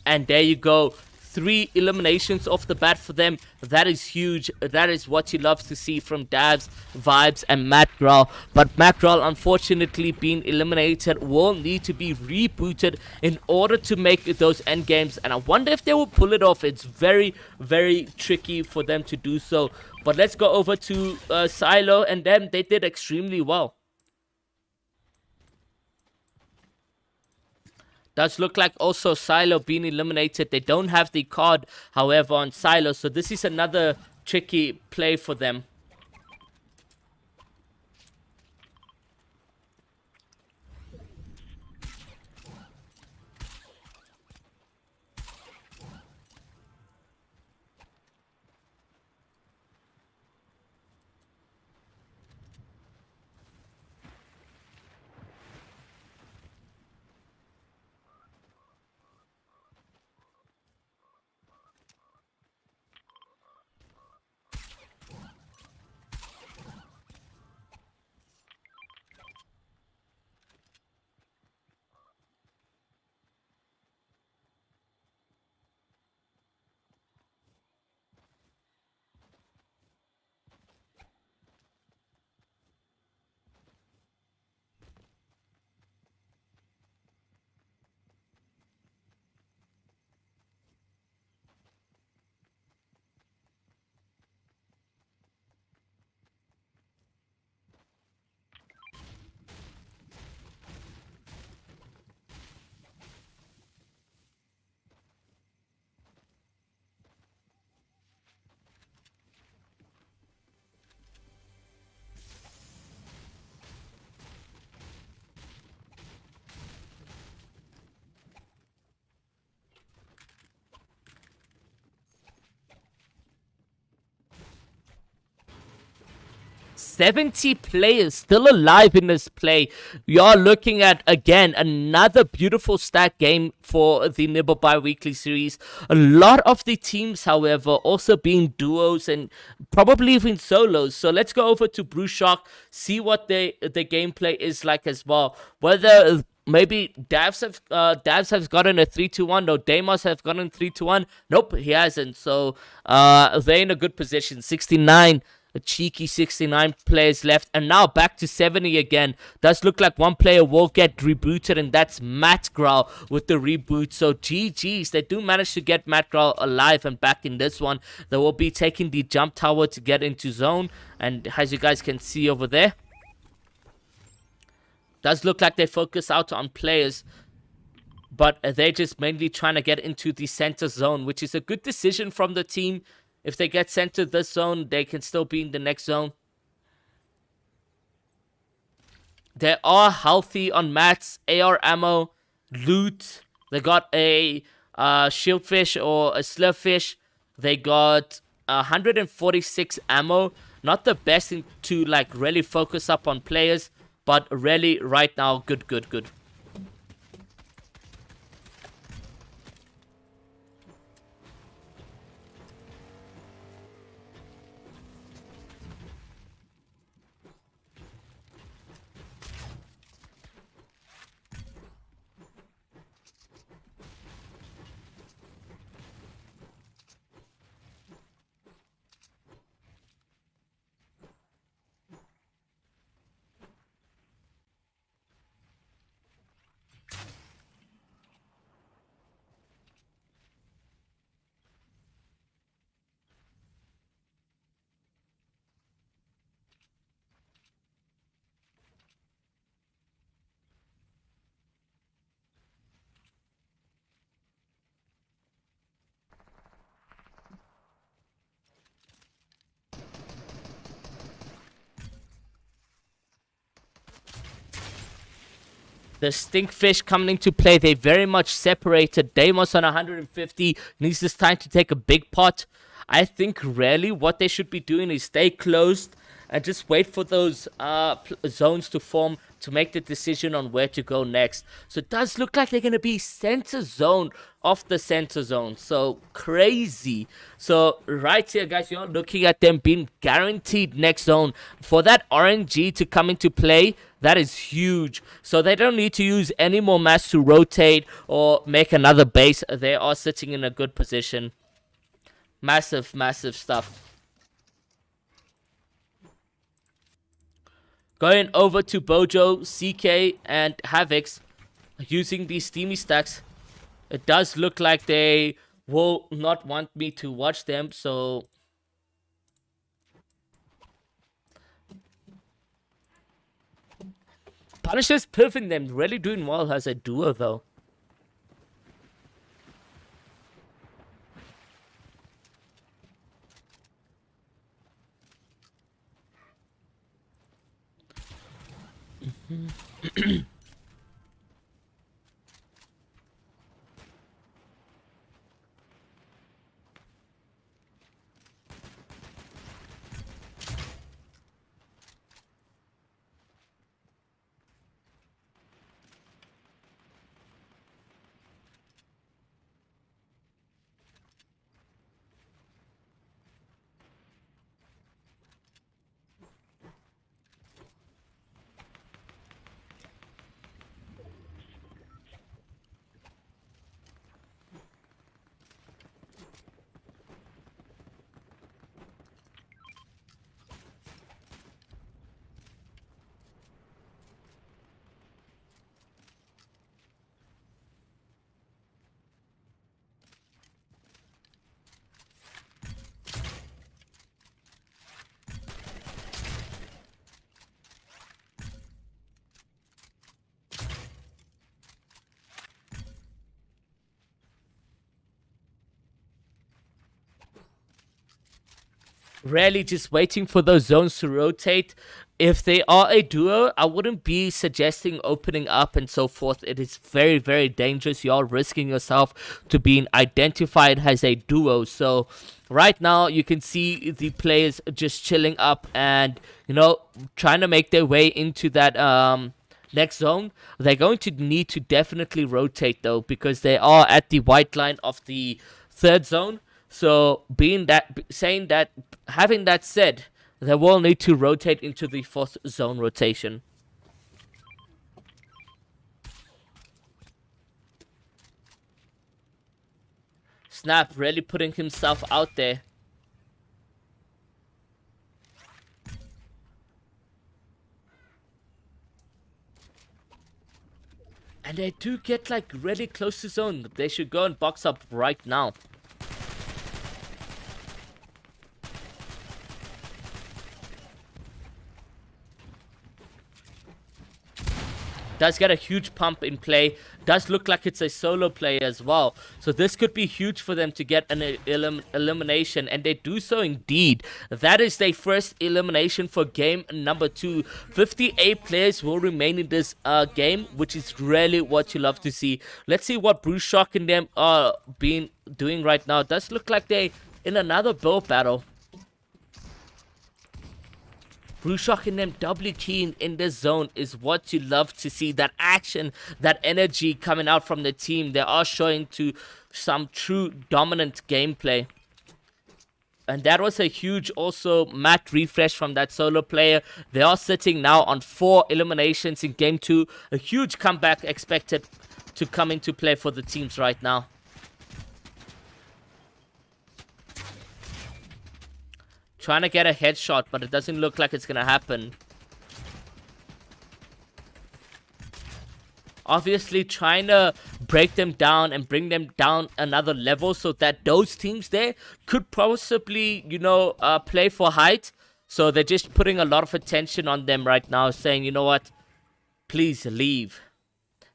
Speaker 1: And there you go, 3 eliminations off the bat for them. That is huge. That is what you love to see from Davs, Vibes, and Matt Grawl. But Matt Grawl, unfortunately, being eliminated, will need to be rebooted in order to make those end games. And I wonder if they will pull it off. It's very, very tricky for them to do so. But let's go over to Silo and them. They did extremely well. Does look like also Silo being eliminated. They don't have the card, however, on Silo. So this is another tricky play for them. 70 players still alive in this play. We are looking at, again, another beautiful stack game for the Nibble bi-weekly series. A lot of the teams, however, also being duos and probably even solos. So let's go over to Brew Shark, see what the gameplay is like as well. Whether maybe Davs have gotten a 3-2-1. No, Deimos have gotten 3-2-1. Nope, he hasn't. So they're in a good position. 69. A cheeky 69 players left, and now back to 70 again. Does look like one player will get rebooted, and that's Matt Grau with the reboot. So GG's, they do manage to get Matt Grau alive and back in this one. They will be taking the jump tower to get into zone, and as you guys can see over there, does look like they focus out on players, but they're just mainly trying to get into the center zone, which is a good decision from the team. If they get sent to this zone, they can still be in the next zone. They are healthy on mats, AR ammo, loot. They got a shieldfish or a slurfish. They got 146 ammo. Not the best to like really focus up on players, but really right now, good. The Stinkfish coming into play. They very much separated. Deimos on 150 needs this time to take a big pot. I think really what they should be doing is stay closed and just wait for those zones to form to make the decision on where to go next. So it does look like they're going to be center zone of the center zone. So crazy. So right here, guys, you're looking at them being guaranteed next zone. For that RNG to come into play, that is huge. So they don't need to use any more mass to rotate or make another base. They are sitting in a good position. Massive stuff. Going over to Bojo, CK, and Havix using these steamy stacks. It does look like they will not want me to watch them, so Punisher's piffing them, really doing well as a duo though. Really just waiting for those zones to rotate. If they are a duo, I wouldn't be suggesting opening up and so forth. It is very, very dangerous. You're risking yourself to being identified as a duo. So right now you can see the players just chilling up and, you know, trying to make their way into that next zone. They're going to need to definitely rotate though, because they are at the white line of the third zone. So having that said, they will need to rotate into the fourth zone rotation. Snap really putting himself out there. And they do get like really close to zone. They should go and box up right now. Does get a huge pump in play. Does look like it's a solo play as well. So this could be huge for them to get an elimination. And they do so indeed. That is their first elimination for game number 2. 58 players will remain in this game, which is really what you love to see. Let's see what Bruce Shock and them are doing right now. It does look like they're in another build battle. Bruce Shock and them doubly keen in this zone is what you love to see. That action, that energy coming out from the team. They are showing to some true dominant gameplay. And that was a huge also map refresh from that solo player. They are sitting now on 4 eliminations in game 2. A huge comeback expected to come into play for the teams right now. Trying to get a headshot, but it doesn't look like it's going to happen. Obviously, trying to break them down and bring them down another level so that those teams there could possibly, you know, play for height. So they're just putting a lot of attention on them right now, saying, you know what, please leave.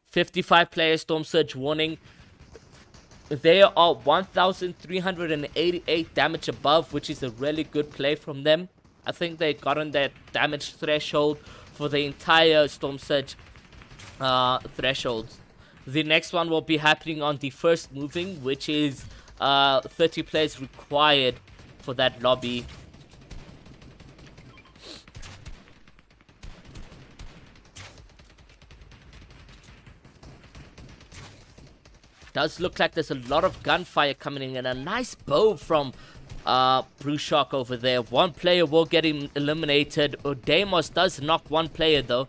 Speaker 1: 55 players, Storm Surge warning. They are 1,388 damage above, which is a really good play from them. I think they got on that damage threshold for the entire Storm Surge thresholds. The next one will be happening on the first moving, which is 30 players required for that lobby. Does look like there's a lot of gunfire coming in, and a nice bow from Bruce Shock over there. One player will get him eliminated. Deimos does knock one player though.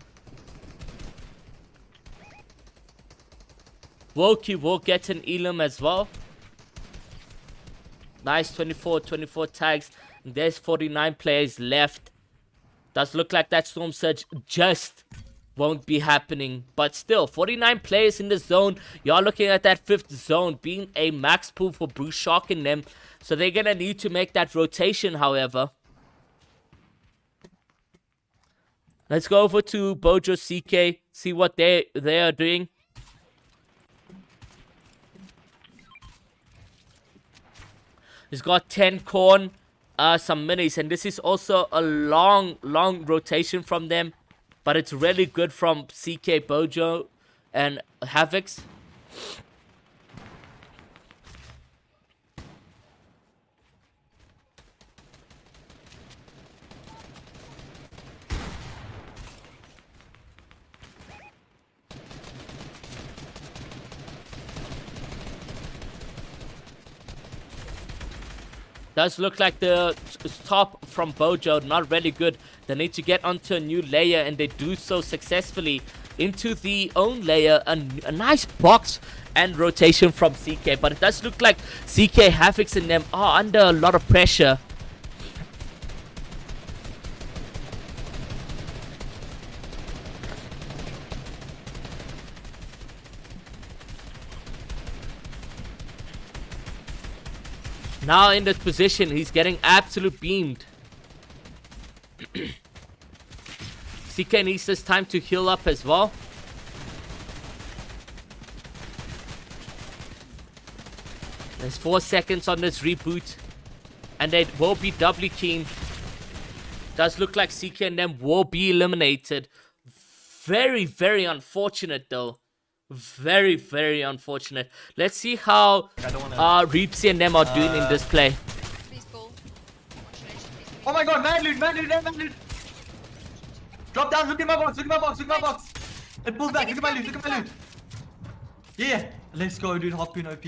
Speaker 1: Woki will get an elim as well. Nice 24 tags. And there's 49 players left. Does look like that Storm Surge just won't be happening, but still 49 players in the zone. You're looking at that 5th zone being a max pool for Bruce Shock in them, so they're gonna need to make that rotation. However, let's go over to Bojo CK, see what they are doing. He's got 10 corn, some minis, and this is also a long rotation from them. But it's really good from CK, Bojo, and Havocs. Does look like the top from Bojo, not really good. They need to get onto a new layer, and they do so successfully into the own layer. A nice box and rotation from CK, but it does look like CK, Havocs and them are under a lot of pressure. Now in this position, he's getting absolute beamed. CK needs this time to heal up as well. There's 4 seconds on this reboot. And they will be doubly keen. Does look like CK and them will be eliminated. Very, very unfortunate though. Very, very unfortunate. Let's see how Reepsy and them are doing in this play.
Speaker 5: Please pull.
Speaker 3: Oh my god, man loot. Drop down, look at my box. It pulls back, look at my loot. Yeah, let's go, dude. Harpoon OP.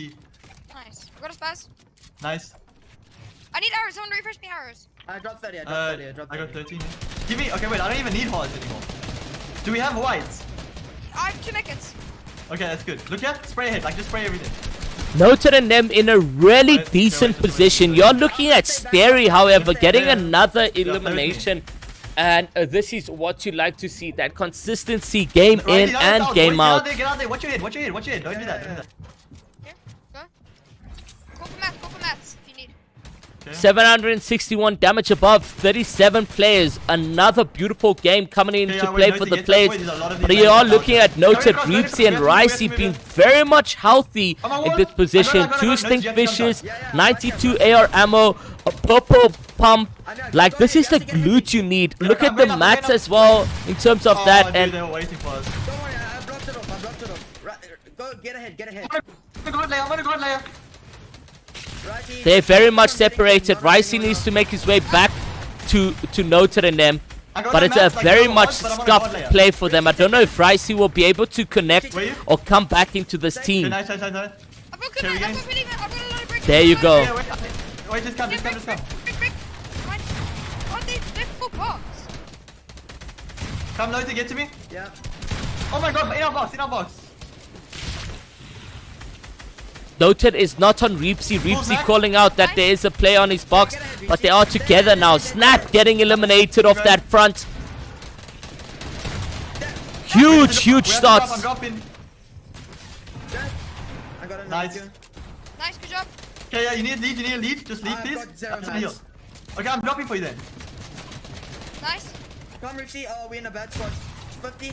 Speaker 5: Nice. We got a spaz.
Speaker 3: Nice.
Speaker 5: I need arrows. Someone refresh me arrows.
Speaker 4: I dropped 30. I dropped 30.
Speaker 3: I got 13. Give me. Okay, wait. I don't even need hearts anymore. Do we have whites?
Speaker 5: I have 2 mechans.
Speaker 3: Okay, that's good. Look here. Spray ahead. Like, just spray everything.
Speaker 1: Noted and them in a really
Speaker 3: Right,
Speaker 1: decent
Speaker 3: okay,
Speaker 1: position. You're looking at Stary, however, getting another elimination. And this is what you like to see. That consistency game in and game out.
Speaker 3: Get out there. Watch your head. Don't do that.
Speaker 5: Here. Go. Go for mats if you need.
Speaker 1: 761 damage above, 37 players. Another beautiful game coming in to play for the players. But you are looking at Noted, Reepsy and Ricey being very much healthy in this position. 2 Stinkfishes, 92 AR ammo, a purple pump. Like, this is the loot you need. Look at the mats as well in terms of that.
Speaker 3: Dude,
Speaker 1: And
Speaker 3: they were waiting for us.
Speaker 4: Don't worry, I blocked it off. Right, go, get ahead.
Speaker 3: I'm gonna go layer.
Speaker 4: Righty.
Speaker 1: they're very much separated. Ricey needs to make his way back to Noted and them. But it's a very much scuffed play for them. I don't know if Ricey will be able to connect or come back into this
Speaker 3: Okay,
Speaker 1: team.
Speaker 3: nice.
Speaker 5: I've got good
Speaker 3: Cherry
Speaker 5: mats. I've
Speaker 3: games.
Speaker 5: got really mats. I've got a lot of bricks.
Speaker 1: There you go.
Speaker 3: Yeah, wait, just come.
Speaker 5: Brick. Fine. Oh, they're full box.
Speaker 3: Come, Loader, get to me.
Speaker 4: Yeah.
Speaker 3: Oh my god, in our box.
Speaker 1: Noted is not on Reepsy. Reepsy calling out that there is a play on his box, but they are together now. Snap getting eliminated off that front. Huge
Speaker 3: I'm
Speaker 1: shots.
Speaker 3: dropping.
Speaker 4: I got a
Speaker 3: Nice.
Speaker 5: Nice, good job.
Speaker 3: Okay, yeah, you need a lead. Just lead,
Speaker 4: I've
Speaker 3: please.
Speaker 4: got 0
Speaker 3: Up to the
Speaker 4: mats.
Speaker 3: hill. Okay, I'm dropping for you then.
Speaker 5: Nice.
Speaker 4: Come, Richie. Oh, we're in a bad spot. 50.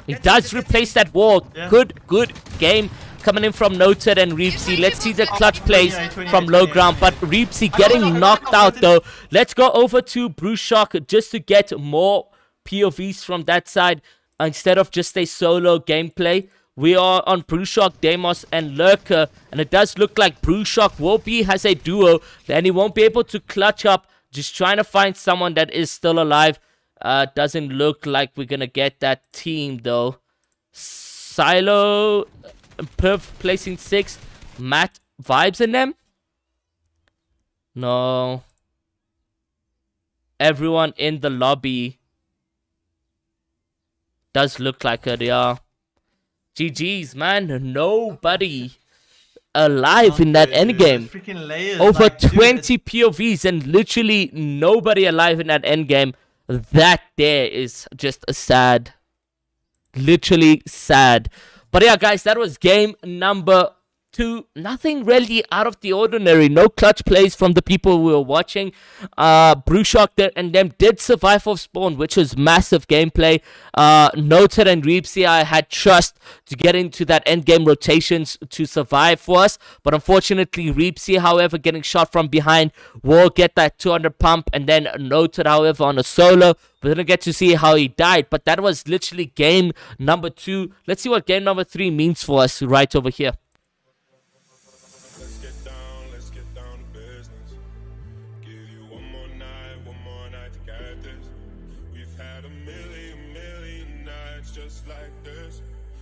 Speaker 1: He does replace that wall.
Speaker 3: Yeah.
Speaker 1: Good game coming in from Noted and Reepsy. Let's see the clutch plays from low ground. But Reepsy getting knocked out though. Let's go over to Bruce Shock just to get more POVs from that side instead of just a solo gameplay. We are on Bruce Shock, Deimos, and Lurker. And it does look like Bruce Shock has a duo. And he won't be able to clutch up. Just trying to find someone that is still alive. Doesn't look like we're gonna get that team though. Silo, Perf placing 6. Matt vibes in them. No. Everyone in the lobby does look like it. Yeah. GG's, man. Nobody alive in that endgame.
Speaker 3: Freaking layers.
Speaker 1: Over
Speaker 3: like, dude,
Speaker 1: 20 POVs and literally nobody alive in that endgame. That there is just a sad. Literally sad. But yeah, guys, that was game number 2. Nothing really out of the ordinary. No clutch plays from the people we were watching. Bruce Shock and them did survive off spawn, which was massive gameplay. Noted and Reepsy, I had trust to get into that endgame rotations to survive for us. But unfortunately, Reepsy, however, getting shot from behind, will get that 200 pump. And then Noted, however, on a solo. We didn't get to see how he died. But that was literally game number 2. Let's see what game number 3 means for us right over here.
Speaker 6: Let's get down to business. Give you one more night to get this. We've had a million nights just like this.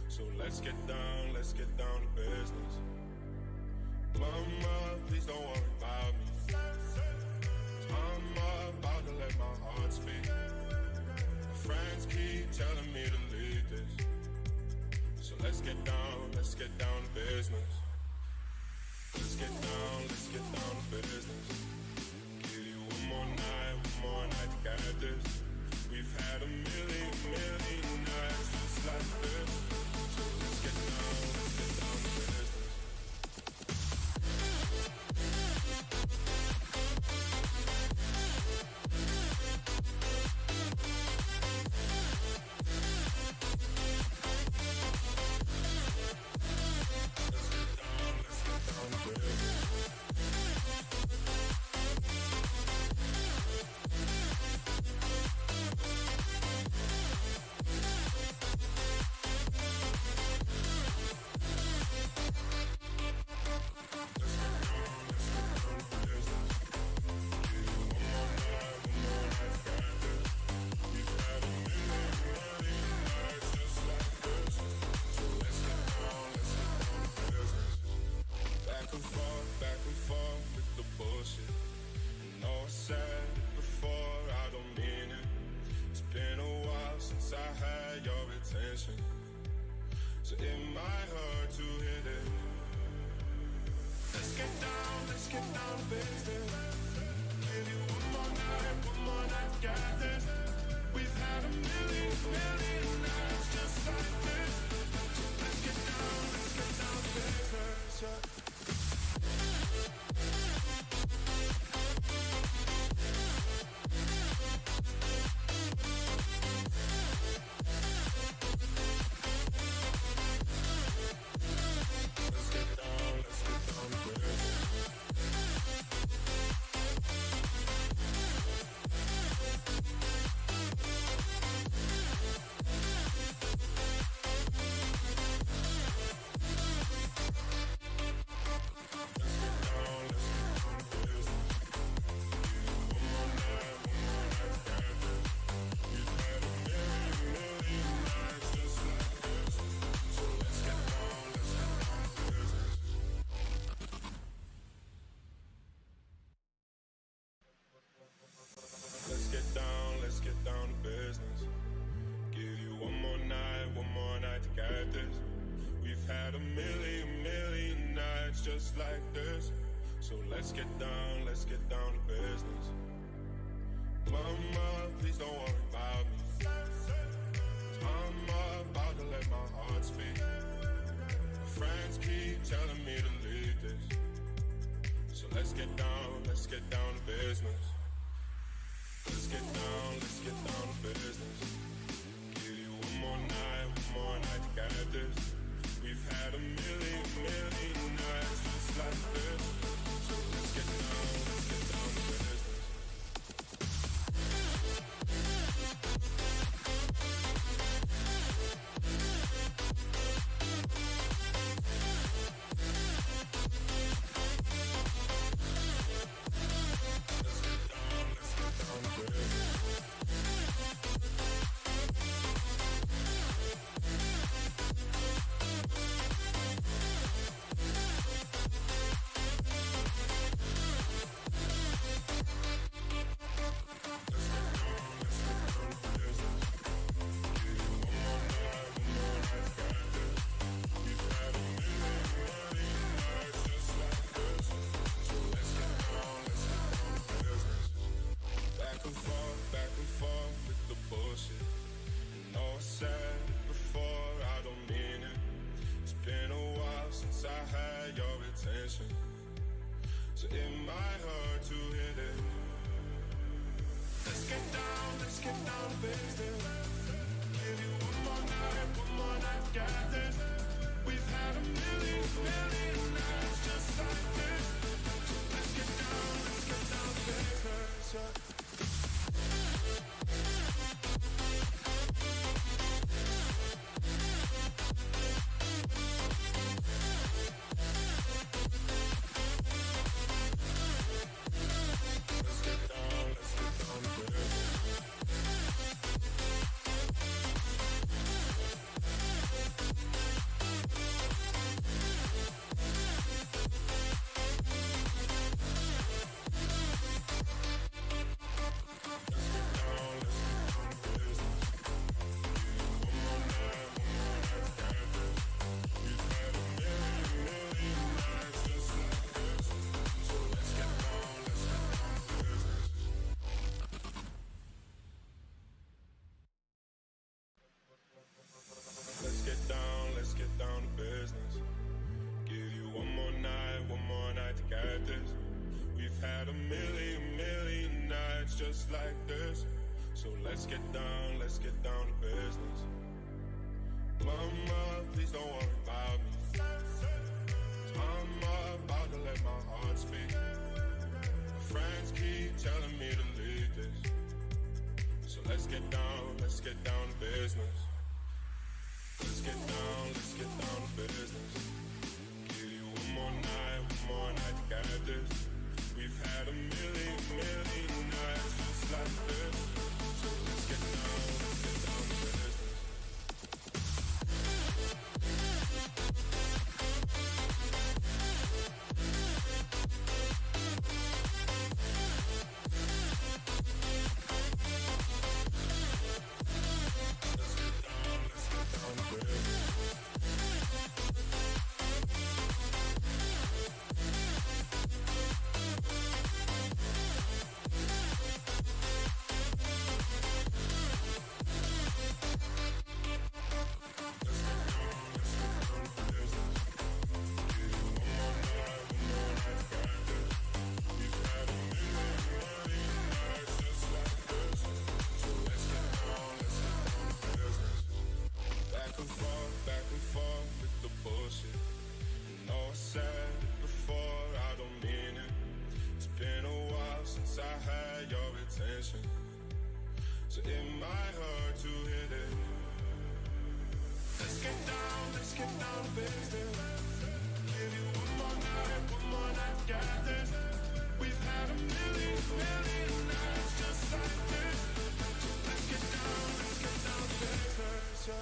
Speaker 6: So let's get down to business. Mama, please don't worry about me. I'm about to let my heart speak. Friends keep telling me to leave this. So let's get down to business. Let's get down to business. Give you one more night to get this. We've had a million nights just like this. So let's get down to business. Let's get down to business. get down to business. Give you one more night to get this. We've had a million nights just like this. So let's get down to business. Yeah. Let's get down to business. Give you one more night to get this. We've had a million nights just like this. So let's get down to business. Mama, please don't worry about me. I'm about to let my heart speak. Friends keep telling me to leave this. So let's get down to business. Let's get down to business. Give you one more night to get this. We've had a million nights just like this. So let's get down to business. So it might hurt to hit it. Let's get down to business. Give you one more night to get this. We've had a million nights just like this. So let's get down to business. Yeah. Let's get down to business. Give you one more night to get this. We've had a million nights just like this. So let's get down to business. Mama, please don't worry about me. I'm about to let my heart speak. Friends keep telling me to leave this. So let's get down to business. Let's get down to business. Give you one more night to get this. We've had a million nights just like this. So let's get down to business. Let's get down to business. said it before, I don't mean it. It's been a while since I had your attention, so it might hurt to hit it. Let's get down to business. Give you one more night, got this. We've had a million nights just like this. So let's get down to business. Yeah.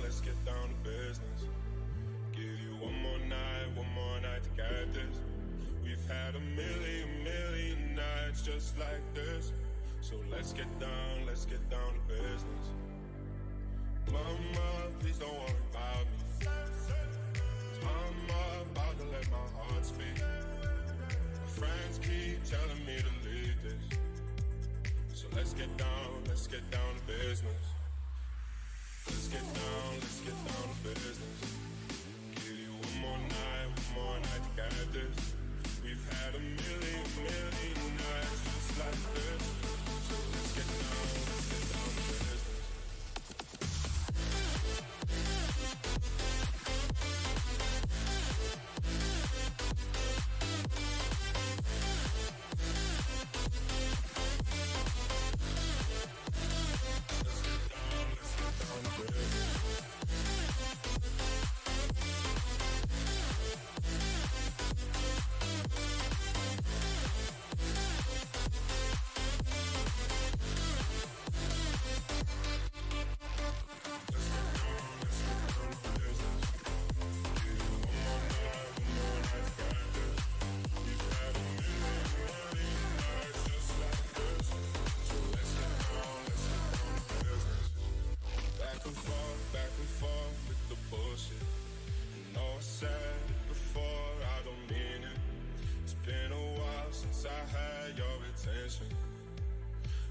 Speaker 6: Let's get down to business. Give you one more night to get this. We've had a million nights just like this. So let's get down to business. Mama, please don't worry about me. I'm about to let my heart speak. My friends keep telling me to leave this. So let's get down to business. Let's get down to business. Give you one more night to get this. We've had a million nights just like this. So let's get down to business. Back and forth with the bullshit. You know I said it before, I don't mean it. It's been a while since I had your attention,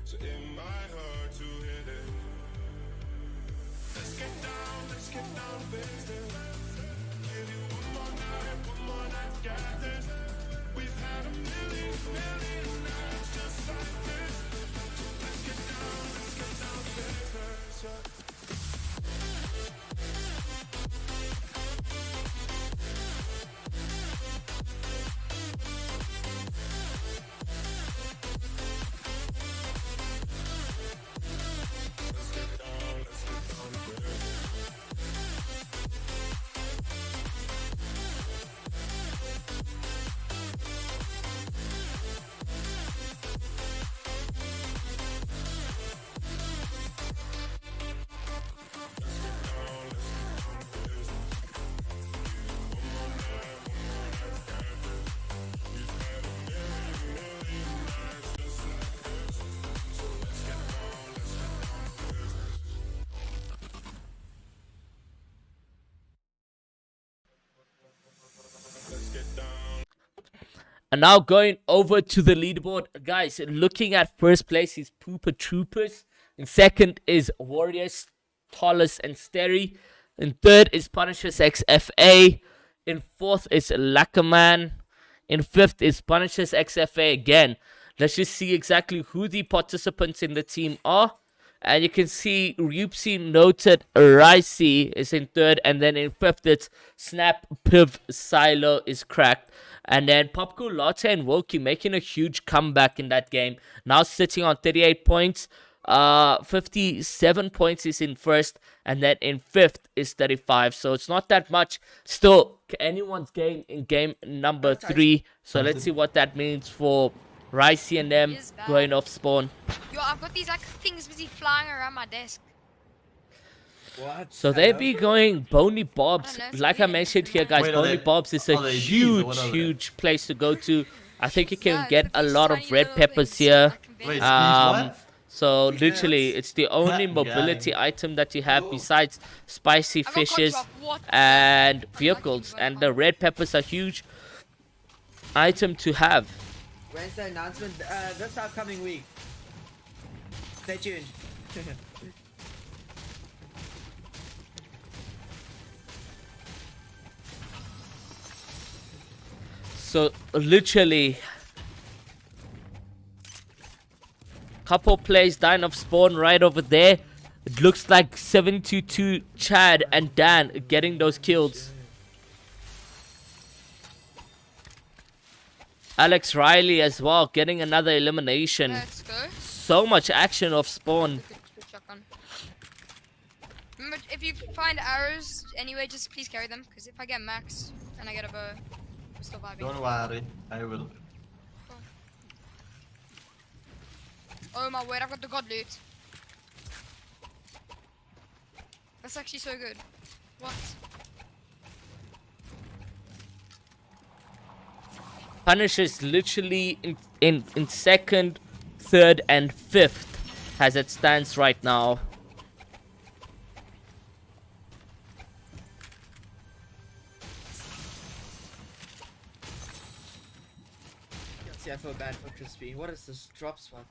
Speaker 6: so it might hurt to hit it. Let's get down to business. Give you one more night, got this. We've had a million nights just like this. So let's get down to business. Yeah.
Speaker 1: And now going over to the leaderboard, guys, looking at first place is Pooper Troopers. In second is Warriors, Tollus and Sterry. In third is Punishers XFA. In fourth is Lackerman. In fifth is Punishers XFA again. Let's just see exactly who the participants in the team are. And you can see Rupsi Noted Ricey is in third. And then in fifth, it's Snap Piv Silo is cracked. And then Popcool, Latte, and Wilkie making a huge comeback in that game. Now sitting on 38 points. 57 points is in first. And then in fifth is 35. So it's not that much. Still, anyone's game in game number 3. So let's see what that means for Ricey and them going off spawn.
Speaker 5: Yo, I've got these like things busy flying around my desk.
Speaker 4: What?
Speaker 1: So they
Speaker 4: Hello?
Speaker 1: be going Boney Bob's.
Speaker 5: I don't know, it's
Speaker 1: Like I
Speaker 5: weird.
Speaker 1: mentioned here, guys,
Speaker 3: Wait, are
Speaker 1: Boney
Speaker 3: they-
Speaker 1: Bob's is a
Speaker 3: are they bees or what are they?
Speaker 1: huge place to go to. I think you can
Speaker 5: Yeah,
Speaker 1: get
Speaker 5: it's
Speaker 1: a
Speaker 5: these
Speaker 1: lot of
Speaker 5: tiny
Speaker 1: red
Speaker 5: little
Speaker 1: peppers
Speaker 5: things,
Speaker 1: here.
Speaker 5: like convenience.
Speaker 3: Wait,
Speaker 1: Um,
Speaker 3: what?
Speaker 1: so
Speaker 4: Bees
Speaker 1: literally,
Speaker 4: nuts?
Speaker 1: it's the only
Speaker 3: Gang.
Speaker 1: mobility item that you have besides spicy
Speaker 5: I got
Speaker 1: fishes
Speaker 5: contract, what?
Speaker 1: and
Speaker 5: I'm
Speaker 1: vehicles.
Speaker 5: lucky,
Speaker 1: And the red peppers are huge item to have.
Speaker 4: When's the announcement? This upcoming week. Stay tuned.
Speaker 1: So literally, couple plays dying of spawn right over there. It looks like 722 Chad and Dan getting those kills. Alex Riley as well getting another elimination.
Speaker 5: Let's go.
Speaker 1: So much action off spawn.
Speaker 5: Good shotgun. Remember, if you find arrows anyway, just please carry them. Because if I get max and I get a bow, I'm still vibing.
Speaker 3: Don't worry, I will.
Speaker 5: Oh my word, I've got the god loot. That's actually so good. What?
Speaker 1: Punish is literally in second, third, and fifth as it stands right now.
Speaker 4: See, I feel bad for Crispy. What is this drop spot?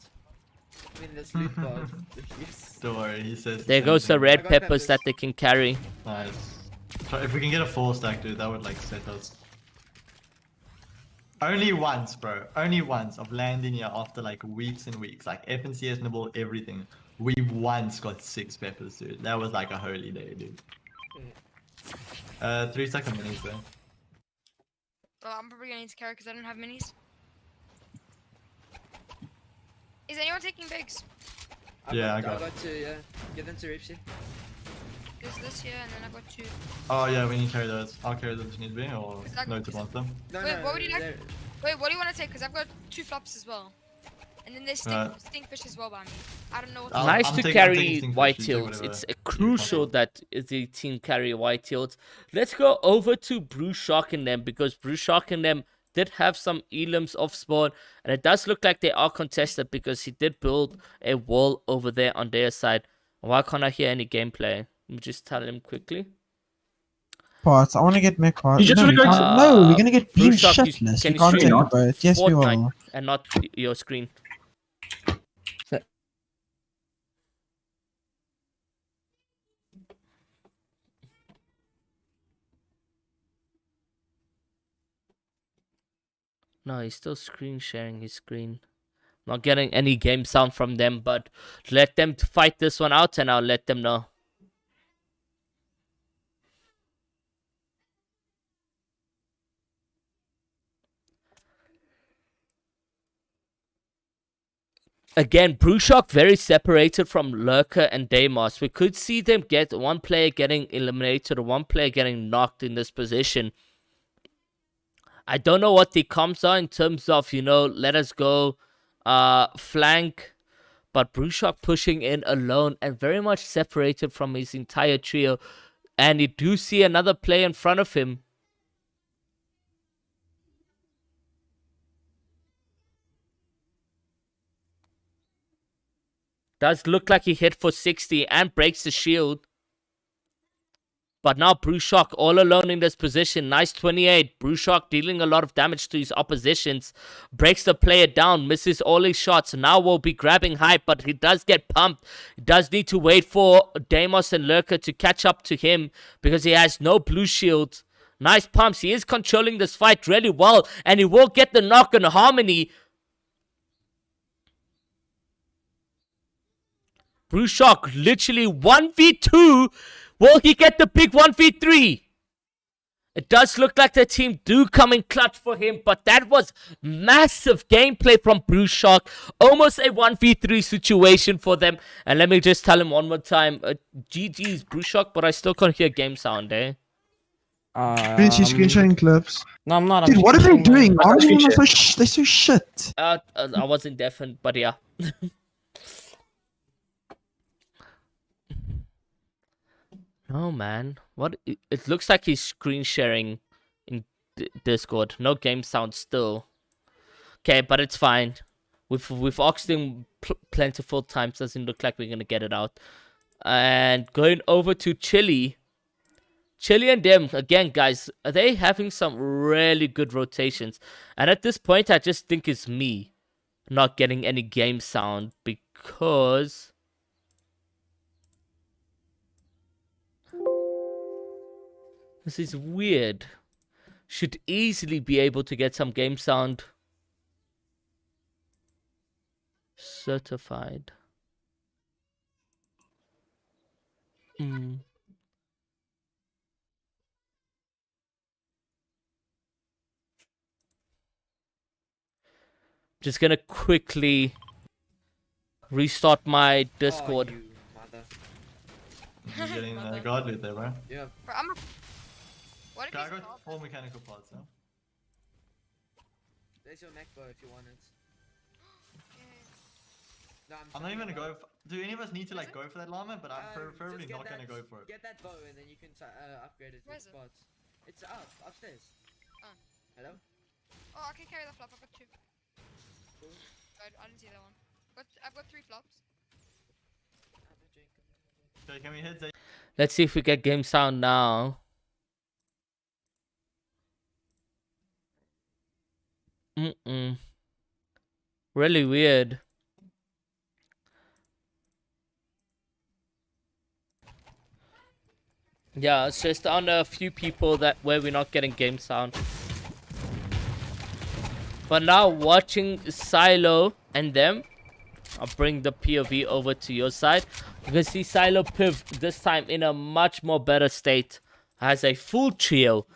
Speaker 4: I mean, this loot box. Yes.
Speaker 3: Don't worry, he says.
Speaker 1: There
Speaker 3: same
Speaker 1: goes the
Speaker 3: thing.
Speaker 1: red
Speaker 4: I got
Speaker 1: peppers
Speaker 4: peppers.
Speaker 1: that they can carry.
Speaker 3: Nice. So if we can get a 4-stack, dude, that would like set us. Only once, bro. Only once of landing here after like weeks and weeks. Like FNCS Nibble, everything. We once got 6 peppers, dude. That was like a holy day, dude. 3-second minis, though.
Speaker 5: Well, I'm probably gonna need to carry because I don't have minis. Is anyone taking bigs?
Speaker 3: Yeah, I
Speaker 4: I
Speaker 3: got
Speaker 4: got two, yeah. Give them to Ripsy.
Speaker 5: There's this here, and then I got 2.
Speaker 3: Oh yeah, we need to carry those. I'll carry those if need be, or
Speaker 5: Is that-
Speaker 3: no to want them.
Speaker 4: No,
Speaker 5: Wait,
Speaker 4: no,
Speaker 5: what would you like?
Speaker 4: they're-
Speaker 5: Wait, what do you want to take? Because I've got 2 flops as well. And then there's stinkfish as well by me. I don't know what to
Speaker 3: I'll-
Speaker 1: Nice
Speaker 3: I'm
Speaker 1: to
Speaker 3: taking
Speaker 1: carry
Speaker 3: Stinkfish, you
Speaker 1: white
Speaker 3: take
Speaker 1: tails.
Speaker 3: whatever
Speaker 1: It's
Speaker 3: you
Speaker 1: crucial
Speaker 3: want.
Speaker 1: that the team carry white tails. Let's go over to Brew Shark and them because Brew Shark and them did have some elims off spawn, and it does look like they are contested because he did build a wall over there on their side. Why can't I hear any gameplay? Let me just tell him quickly.
Speaker 7: Parts. I want to get mech parts.
Speaker 8: You just
Speaker 7: no,
Speaker 8: wanna
Speaker 7: we
Speaker 8: go
Speaker 7: can't-
Speaker 1: to-
Speaker 7: no, we're gonna get beam
Speaker 1: Blue Shark, you-
Speaker 7: shitless.
Speaker 1: can
Speaker 7: We
Speaker 1: you
Speaker 7: can't
Speaker 1: stream
Speaker 7: take
Speaker 8: not?
Speaker 7: both. Yes, we
Speaker 1: Fortnite
Speaker 7: will.
Speaker 1: and not your screen. No, he's still screen sharing his screen. Not getting any game sound from them, but let them fight this one out and I'll let them know. Again, Brewshock very separated from Lurker and Deimos. We could see them get one player getting eliminated or one player getting knocked in this position. I don't know what the comps are in terms of, let us go flank. But Brewshock pushing in alone and very much separated from his entire trio. And you do see another player in front of him. Does look like he hit for 60 and breaks the shield. But now Brewshock all alone in this position. Nice 28. Brewshock dealing a lot of damage to his oppositions. Breaks the player down. Misses all his shots. Now will be grabbing hype. But he does get pumped. He does need to wait for Deimos and Lurker to catch up to him. Because he has no blue shield. Nice pumps. He is controlling this fight really well. And he will get the knock on Harmony. Brewshock literally 1v2. Will he get the big 1v3? It does look like the team do come in clutch for him, but that was massive gameplay from Brewshock. Almost a 1v3 situation for them. And let me just tell him one more time. GG's Brewshock, but I still can't hear game sound, eh?
Speaker 7: Screen sharing clips.
Speaker 8: No, I'm not.
Speaker 7: Dude,
Speaker 8: I'm
Speaker 7: what are they
Speaker 8: screen sharing
Speaker 7: doing?
Speaker 8: my-
Speaker 7: Army
Speaker 8: screen
Speaker 7: are
Speaker 8: share.
Speaker 7: they're so shit.
Speaker 1: I wasn't deafened, but yeah. No, man. What? It looks like he's screen sharing in Discord. No game sound still. Okay, but it's fine. We've oxed him plentiful times. Doesn't look like we're gonna get it out. And going over to Chile. Chile and them again, guys. Are they having some really good rotations? And at this point, I just think it's me not getting any game sound because this is weird. Should easily be able to get some game sound. Certified. Just gonna quickly restart my Discord.
Speaker 4: Oh, you mother.
Speaker 3: You're getting god loot there, bro.
Speaker 4: Yeah.
Speaker 5: Bro, what if
Speaker 3: Okay, I
Speaker 5: he's
Speaker 3: got 4 mechanical parts, huh?
Speaker 4: There's your mech bow if you want it. No,
Speaker 3: I'm not even gonna go. Do any of us need to like go for that llama? But I'm preferably
Speaker 4: just get
Speaker 3: not gonna
Speaker 4: that-
Speaker 3: go for it.
Speaker 4: Get that bow and then you can upgrade it
Speaker 5: Where
Speaker 4: with
Speaker 5: is it?
Speaker 4: spots. It's upstairs.
Speaker 5: Oh.
Speaker 4: Hello?
Speaker 5: Oh, I can carry the flop. I've got 2.
Speaker 4: Cool.
Speaker 5: I didn't see that one. I've got 3 flops.
Speaker 4: I'm a drink.
Speaker 3: Okay, can we hit Zay?
Speaker 1: Let's see if we get game sound now. Really weird. Yeah, it's just on a few people that where we're not getting game sound. But now watching Silo and them, I'll bring the POV over to your side. You can see Silo Piv this time in a much more better state. Has a full trio.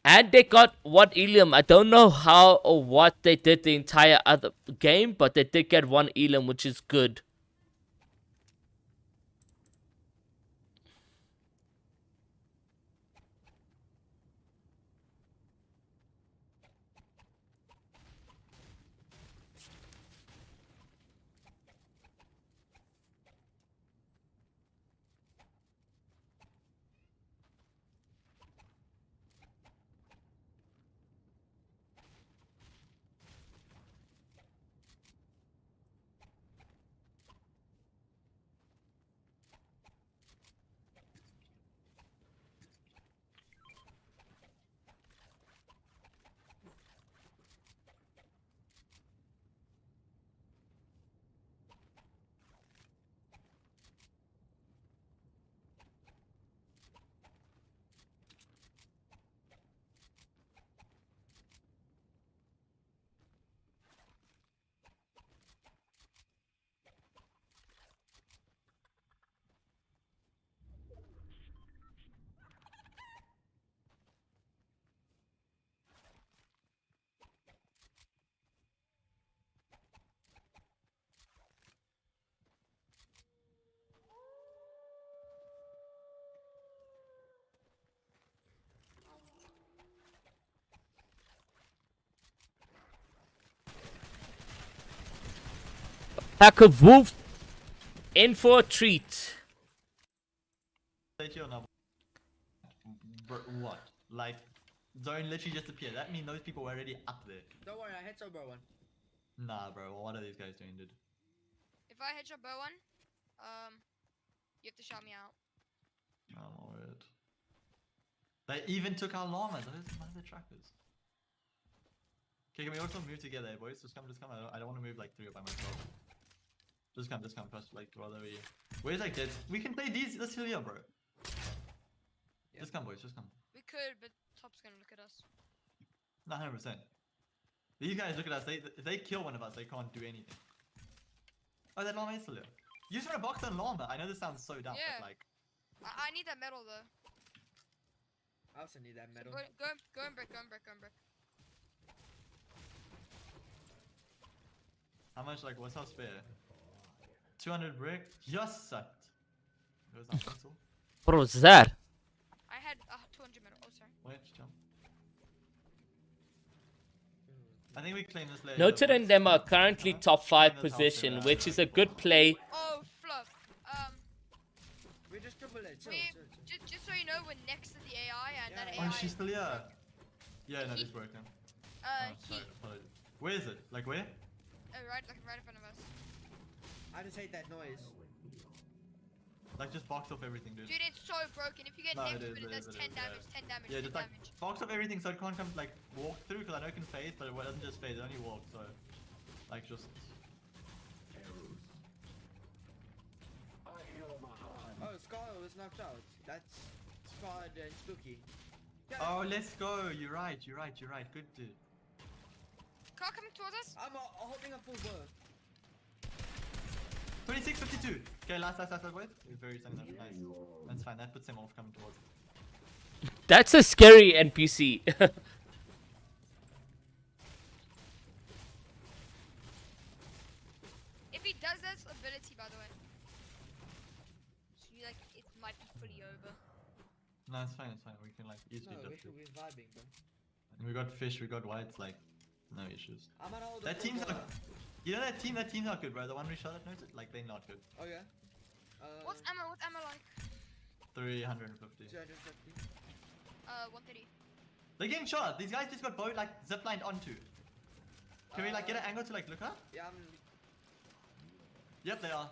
Speaker 1: And they got one Elium. I don't know how or what they did the entire other game, but they did get one Elium, which is good. Pack of wolves in for a treat.
Speaker 3: Say your number. What? Like, zone literally just appeared. That means those people were already up there.
Speaker 4: Don't worry, I hit Sober one.
Speaker 3: Nah, bro. What are these guys doing, dude?
Speaker 5: If I headshot bow one, you have to shout me out.
Speaker 3: I'm worried. They even took our llamas. Those are the trackers. Okay, can we also move together, boys? Just come. I don't want to move like 3 by myself. Just come. First, like, rather we. Where's like this? We can play these. Let's here, bro.
Speaker 4: Yeah.
Speaker 3: Just come, boys. Just come.
Speaker 5: We could, but Top's gonna look at us.
Speaker 3: 100%. These guys look at us. If they kill one of us, they can't do anything. Oh, that llama is still there. You just want to box that llama. I know this sounds so dumb,
Speaker 5: Yeah.
Speaker 3: but like.
Speaker 5: I need that metal though.
Speaker 4: I also need that metal.
Speaker 5: Go and brick.
Speaker 3: How much? Like, what's our spare? 200 brick. Just sucked. Where's our pencil?
Speaker 1: What was that?
Speaker 5: I had 200 metal. Oh, sorry.
Speaker 3: Wait, jump. I think we claim this later.
Speaker 1: Noted and them are currently top 5 position, which is a good play.
Speaker 5: Oh, flop.
Speaker 4: We just triple chill it, chill,
Speaker 5: We,
Speaker 4: chill, chill.
Speaker 5: just so you know, we're next to the AI, and
Speaker 4: Yeah,
Speaker 5: that
Speaker 4: yeah.
Speaker 3: Oh,
Speaker 5: AI.
Speaker 3: she's still here. Yeah, no, this broken. Oh,
Speaker 5: He.
Speaker 3: sorry, apologies. Where is it? Like where?
Speaker 5: Right, like right in front of us.
Speaker 4: I just hate that noise.
Speaker 3: Like just box off everything, dude.
Speaker 5: Dude, it's so broken. If you get
Speaker 3: No,
Speaker 5: next
Speaker 3: it
Speaker 5: to it,
Speaker 3: is,
Speaker 5: it does
Speaker 3: it
Speaker 5: 10
Speaker 3: is,
Speaker 5: damage,
Speaker 3: yeah.
Speaker 5: 10 damage,
Speaker 3: Yeah,
Speaker 5: 10
Speaker 3: just like
Speaker 5: damage.
Speaker 3: box off everything so it can't come like walk through because I know it can phase, but it doesn't just phase, it only walks, so like just
Speaker 4: Oh, Scar was knocked out. That's scarred and spooky. Yeah,
Speaker 3: oh, let's go. You're right. Good dude.
Speaker 5: Car coming towards us.
Speaker 4: I'm holding a full bow.
Speaker 3: 26, 52. Okay, last, wait. It's very sunny. Nice. That's fine. That puts them off coming towards us.
Speaker 1: That's a scary NPC.
Speaker 5: If he does that ability, by the way, like it might be fully over.
Speaker 3: No, it's fine. We can like easily
Speaker 4: No,
Speaker 3: dip
Speaker 4: we
Speaker 3: through.
Speaker 4: should be vibing, bro.
Speaker 3: And we got fish, we got whites, like no issues.
Speaker 4: I'm gonna hold
Speaker 3: That
Speaker 4: a full
Speaker 3: team's
Speaker 4: bow.
Speaker 3: not. You know that team's not good, bro. The one we shot at noted, like they're not good.
Speaker 4: Oh yeah.
Speaker 5: What's ammo? What's ammo like?
Speaker 3: 350.
Speaker 4: 250.
Speaker 5: 130.
Speaker 3: They're getting shot. These guys just got boat like ziplined onto. Can we like get an angle to like look up?
Speaker 4: Yeah,
Speaker 3: Yep, they are.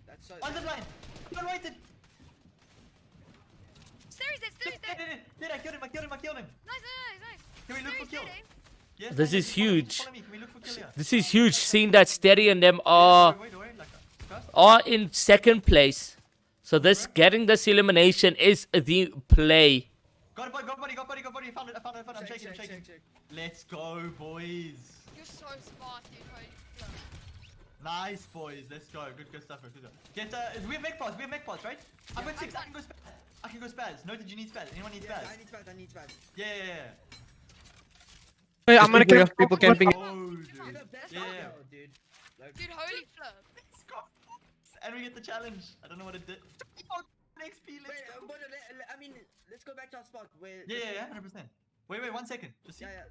Speaker 4: that's so.
Speaker 3: On zipline! Don't wait it!
Speaker 5: Stairs dead.
Speaker 3: Did I killed him?
Speaker 5: Nice.
Speaker 3: Can we look for kill? Yes,
Speaker 1: This
Speaker 3: follow
Speaker 1: is
Speaker 3: me,
Speaker 1: huge.
Speaker 3: Follow me. Can we look for kill here?
Speaker 1: This is huge. Seeing that Steady and them
Speaker 3: Yeah,
Speaker 1: are
Speaker 3: wait, like first?
Speaker 1: in second place. So this getting this elimination is the play.
Speaker 3: Got body. Found it. I'm shaking.
Speaker 4: Check.
Speaker 3: Let's go, boys.
Speaker 5: You're so smart, dude. Holy fuck.
Speaker 3: Nice, boys. Let's go. Good stuff. Get we have mech pods, right? I've got 6. I can go spaz. Noted you need spaz. Anyone need
Speaker 4: Yeah,
Speaker 3: spaz?
Speaker 4: I need spaz.
Speaker 3: Yeah.
Speaker 7: Wait, I'm gonna
Speaker 8: People-
Speaker 7: kill
Speaker 8: people camping.
Speaker 3: Oh, dude.
Speaker 4: You're the best
Speaker 3: Yeah.
Speaker 4: out there, dude. Like,
Speaker 5: Dude, holy flip.
Speaker 3: Let's go. And we get the challenge. I don't know what it did. Oh, XP, let's
Speaker 4: wait,
Speaker 3: go.
Speaker 4: but I mean, let's go back to our spot where.
Speaker 3: Yeah, 100%. Wait, 1 second. Just see.
Speaker 4: Yeah.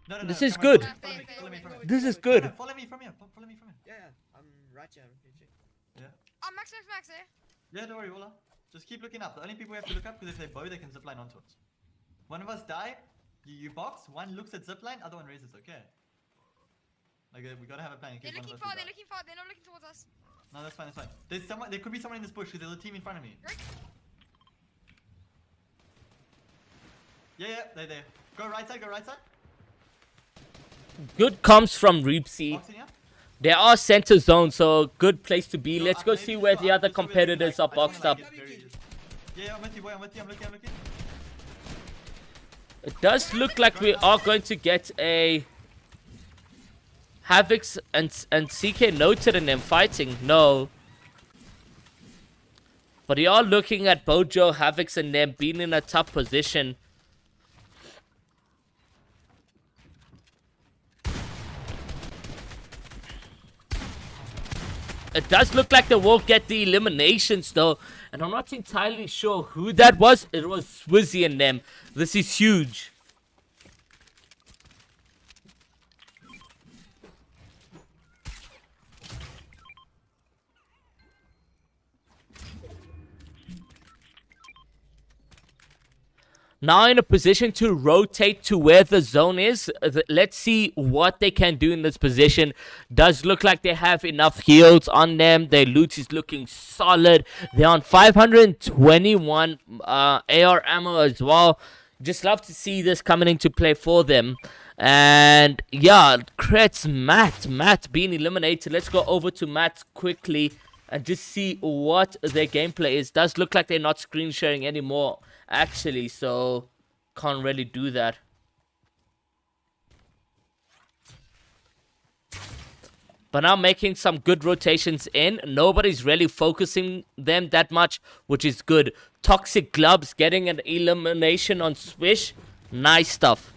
Speaker 3: No.
Speaker 1: This is
Speaker 3: come
Speaker 1: good.
Speaker 3: on, Follow me from here.
Speaker 1: This is
Speaker 3: No,
Speaker 1: good.
Speaker 3: follow me from here.
Speaker 4: Yeah. I'm right here.
Speaker 5: Oh, max, eh?
Speaker 3: Yeah, don't worry, Ola. Just keep looking up. The only people we have to look up because if they bow, they can zipline onto us. One of us die, you box. One looks at zipline, other one raises. Okay. Like we gotta have a plan in case
Speaker 5: They're
Speaker 3: one
Speaker 5: looking
Speaker 3: of us
Speaker 5: far.
Speaker 3: will die.
Speaker 5: They're not looking towards us.
Speaker 3: No, that's fine. There's someone. There could be someone in this bush because there's a team in front of me.
Speaker 5: Right?
Speaker 3: Yeah, they're there. Go right side.
Speaker 1: Good comes from Reepsy.
Speaker 3: Box in here.
Speaker 1: They are center zone, so good place to be.
Speaker 3: No,
Speaker 1: Let's go
Speaker 3: maybe
Speaker 1: see
Speaker 3: just
Speaker 1: where
Speaker 3: go
Speaker 1: the
Speaker 3: up
Speaker 1: other
Speaker 3: just so we can,
Speaker 1: competitors
Speaker 3: like,
Speaker 1: are
Speaker 3: I just wanna,
Speaker 1: boxed
Speaker 3: like,
Speaker 1: up.
Speaker 3: get very easy. Yeah, I'm with you, boy. I'm looking.
Speaker 1: It does look like we are going to get a Havix and CK Noted in them fighting. No. But you are looking at Bojo, Havix and them being in a tough position. It does look like they will get the eliminations though. And I'm not entirely sure who that was. It was Swizzy and them. This is huge. Now in a position to rotate to where the zone is. Let's see what they can do in this position. Does look like they have enough heals on them. Their loot is looking solid. They're on 521 AR ammo as well. Just love to see this coming into play for them. And yeah, Kretz, Matt being eliminated. Let's go over to Matt quickly and just see what their gameplay is. Does look like they're not screen sharing anymore, actually, so can't really do that. But now making some good rotations in. Nobody's really focusing them that much, which is good. Toxic Gloves getting an elimination on Swish. Nice stuff.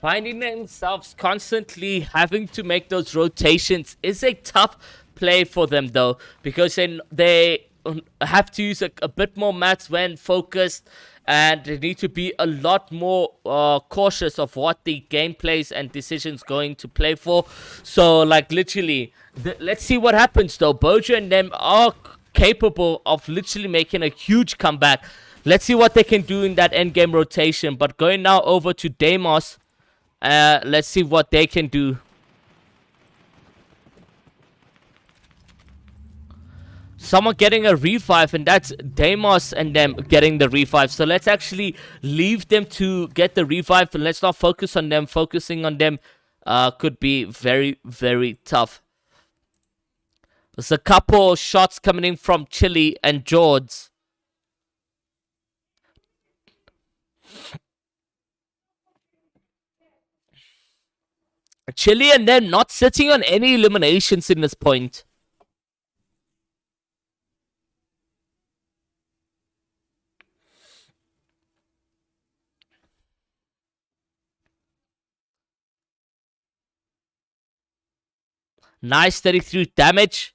Speaker 1: Finding themselves constantly having to make those rotations is a tough play for them, though, because then they have to use a bit more mats when focused, and they need to be a lot more cautious of what the gameplays and decisions going to play for. So, like, literally, let's see what happens, though. Bojo and them are capable of literally making a huge comeback. Let's see what they can do in that endgame rotation. But going now over to Deimos. Let's see what they can do. Someone getting a revive, and that's Deimos and them getting the revive. So let's actually leave them to get the revive, and let's not focus on them. Focusing on them could be very, very tough. There's a couple shots coming in from Chili and George. Chili and them not sitting on any eliminations in this point. Nice 33 damage.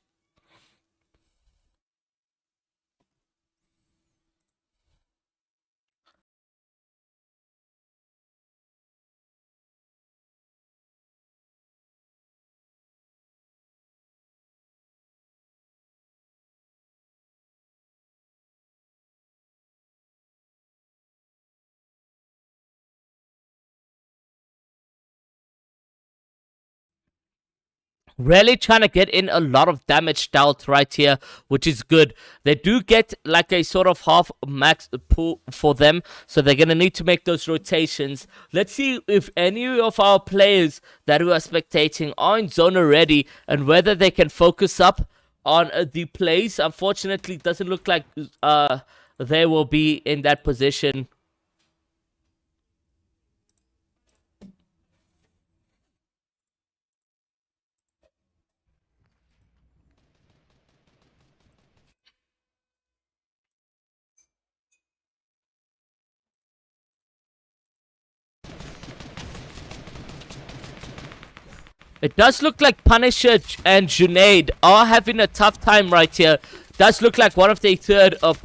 Speaker 1: Really trying to get in a lot of damage dealt right here, which is good. They do get like a sort of half max pull for them, so they're going to need to make those rotations. Let's see if any of our players that we are spectating are in zone already, and whether they can focus up on the plays. Unfortunately, it doesn't look like they will be in that position. It does look like Punisher and Junaid are having a tough time right here. Does look like one of the third of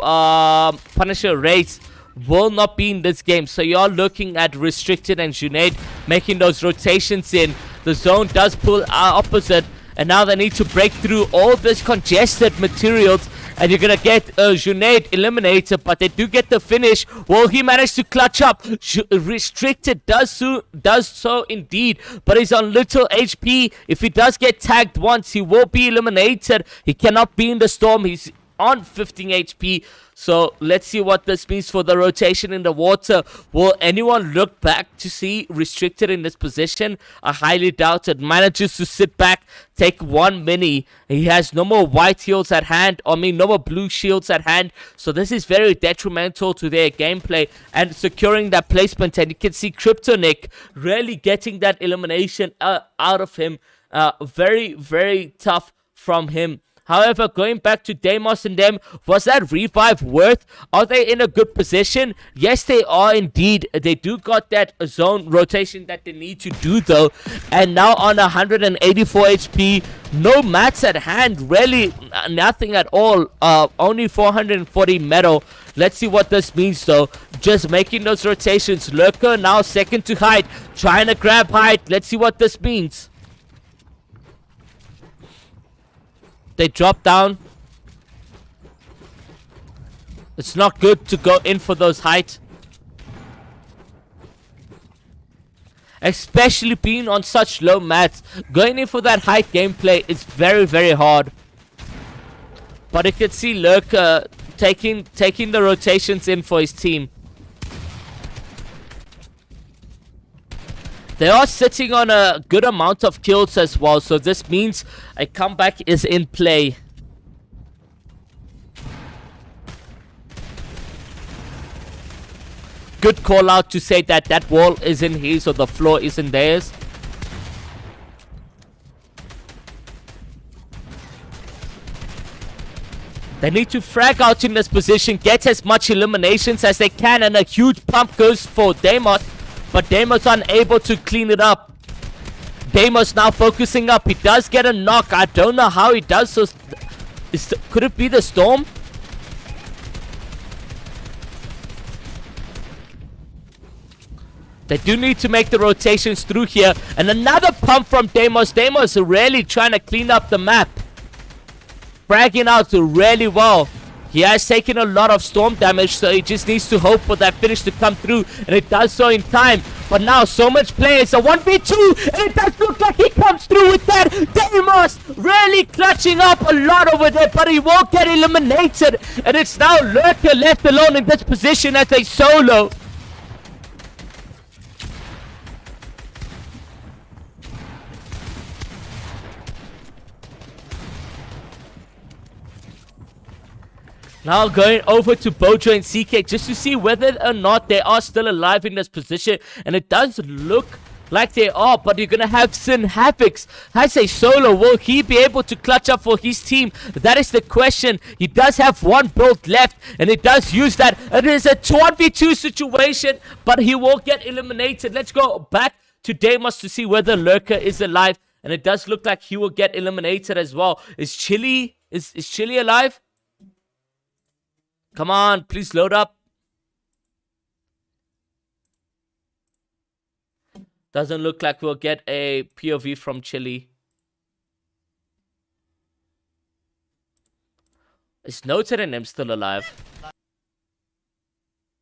Speaker 1: Punisher race will not be in this game. So you're looking at Restricted and Junaid making those rotations in. The zone does pull opposite, and now they need to break through all this congested materials. And you're going to get Junaid eliminated, but they do get the finish. Will he manage to clutch up? Restricted does so indeed, but he's on little HP. If he does get tagged once, he will be eliminated. He cannot be in the storm. He's on 15 HP. So let's see what this means for the rotation in the water. Will anyone look back to see Restricted in this position? I highly doubt it. Manages to sit back, take one mini. He has no more white shields at hand. No more blue shields at hand. So this is very detrimental to their gameplay and securing that placement. And you can see Kryptonic really getting that elimination out of him. Very, very tough from him. However, going back to Deimos and them, was that revive worth? Are they in a good position? Yes, they are indeed. They do got that zone rotation that they need to do though. And now on 184 HP, no mats at hand, really nothing at all. Only 440 metal. Let's see what this means though. Just making those rotations. Lurker now second to height, trying to grab height. Let's see what this means. They drop down. It's not good to go in for those height. Especially being on such low mats. Going in for that height gameplay is very, very hard. But you can see Lurker taking the rotations in for his team. They are sitting on a good amount of kills as well, so this means a comeback is in play. Good call out to say that that wall isn't his or the floor isn't theirs. They need to frag out in this position, get as much eliminations as they can, and a huge pump goes for Deimos. but Deimos unable to clean it up. Deimos now focusing up. He does get a knock. I don't know how he does so. Could it be the storm? They do need to make the rotations through here. And another pump from Deimos. Deimos really trying to clean up the map. Fragging out really well. He has taken a lot of storm damage, so he just needs to hope for that finish to come through, and it does so in time. But now so much play. It's a 1v2, and it does look like he comes through with that. Deimos really clutching up a lot over there, but he won't get eliminated. And it's now Lurker left alone in this position as a solo. Now going over to Bojo and CK just to see whether or not they are still alive in this position. And it does look like they are, but you're going to have Sin Havocs as a solo. Will he be able to clutch up for his team? That is the question. He does have one build left, and it does use that. It is a 1v2 situation, but he will get eliminated. Let's go back to Deimos to see whether Lurker is alive. And it does look like he will get eliminated as well. Is Chili alive? Come on, please load up. Doesn't look like we'll get a POV from Chile. Is Noted and them still alive?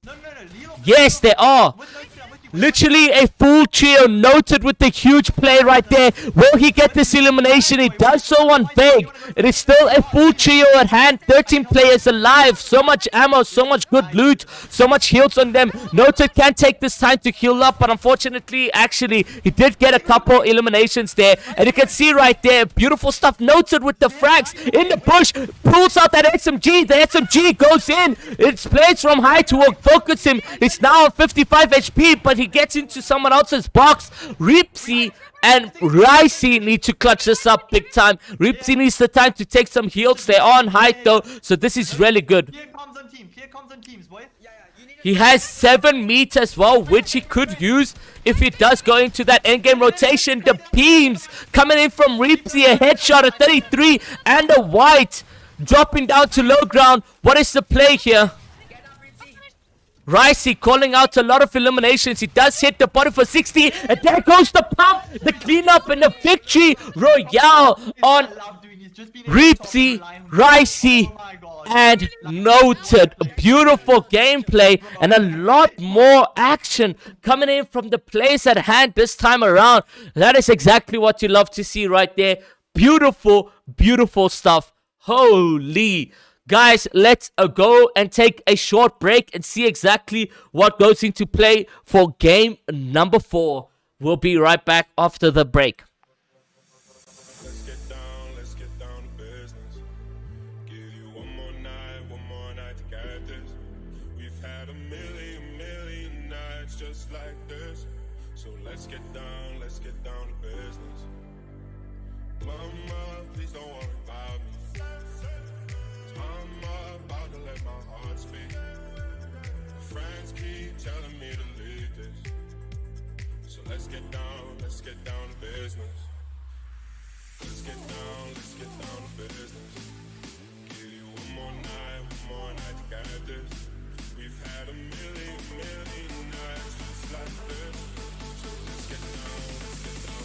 Speaker 3: No, Leo.
Speaker 1: Yes, they are.
Speaker 3: With Noted, I'm with you.
Speaker 1: Literally a full trio. Noted with the huge play right there. Will he get this elimination? He does so on Vague. It is still a full trio at hand. 13 players alive. So much ammo, so much good loot, so much heals on them. Noted can take this time to heal up, but unfortunately, actually, he did get a couple eliminations there. And you can see right there, beautiful stuff. Noted with the frags in the bush. Pulls out that SMG. The SMG goes in. It's plays from high to focus him. It's now on 55 HP, but he gets into someone else's box. Ripsy and Ricey need to clutch this up big time. Ripsy needs the time to take some heals. They're on height though, so this is really good.
Speaker 3: Here comes on team. Here comes on teams, boy.
Speaker 1: He has 7 meat as well, which he could use if he does go into that endgame rotation. The beams coming in from Ripsy, a headshot at 33 and a white dropping down to low ground. What is the play here? Ricey calling out a lot of eliminations. He does hit the body for 60. And there goes the pump, the cleanup, and the victory royale on Ripsy, Ricey, and Noted. Beautiful gameplay and a lot more action coming in from the players at hand this time around. That is exactly what you love to see right there. Beautiful, beautiful stuff. Holy. Guys, let's go and take a short break and see exactly what goes into play for game number 4. We'll be right back after the break.
Speaker 6: Let's get down to business. Give you one more night to get this. We've had a million nights just like this. So let's get down to business. Mama, please don't worry about me. I'm about to let my heart speak. My friends keep telling me to leave this. So let's get down to business. Let's get down to business. Give you one more night to get this. We've had a million nights just like this. So let's get down to business.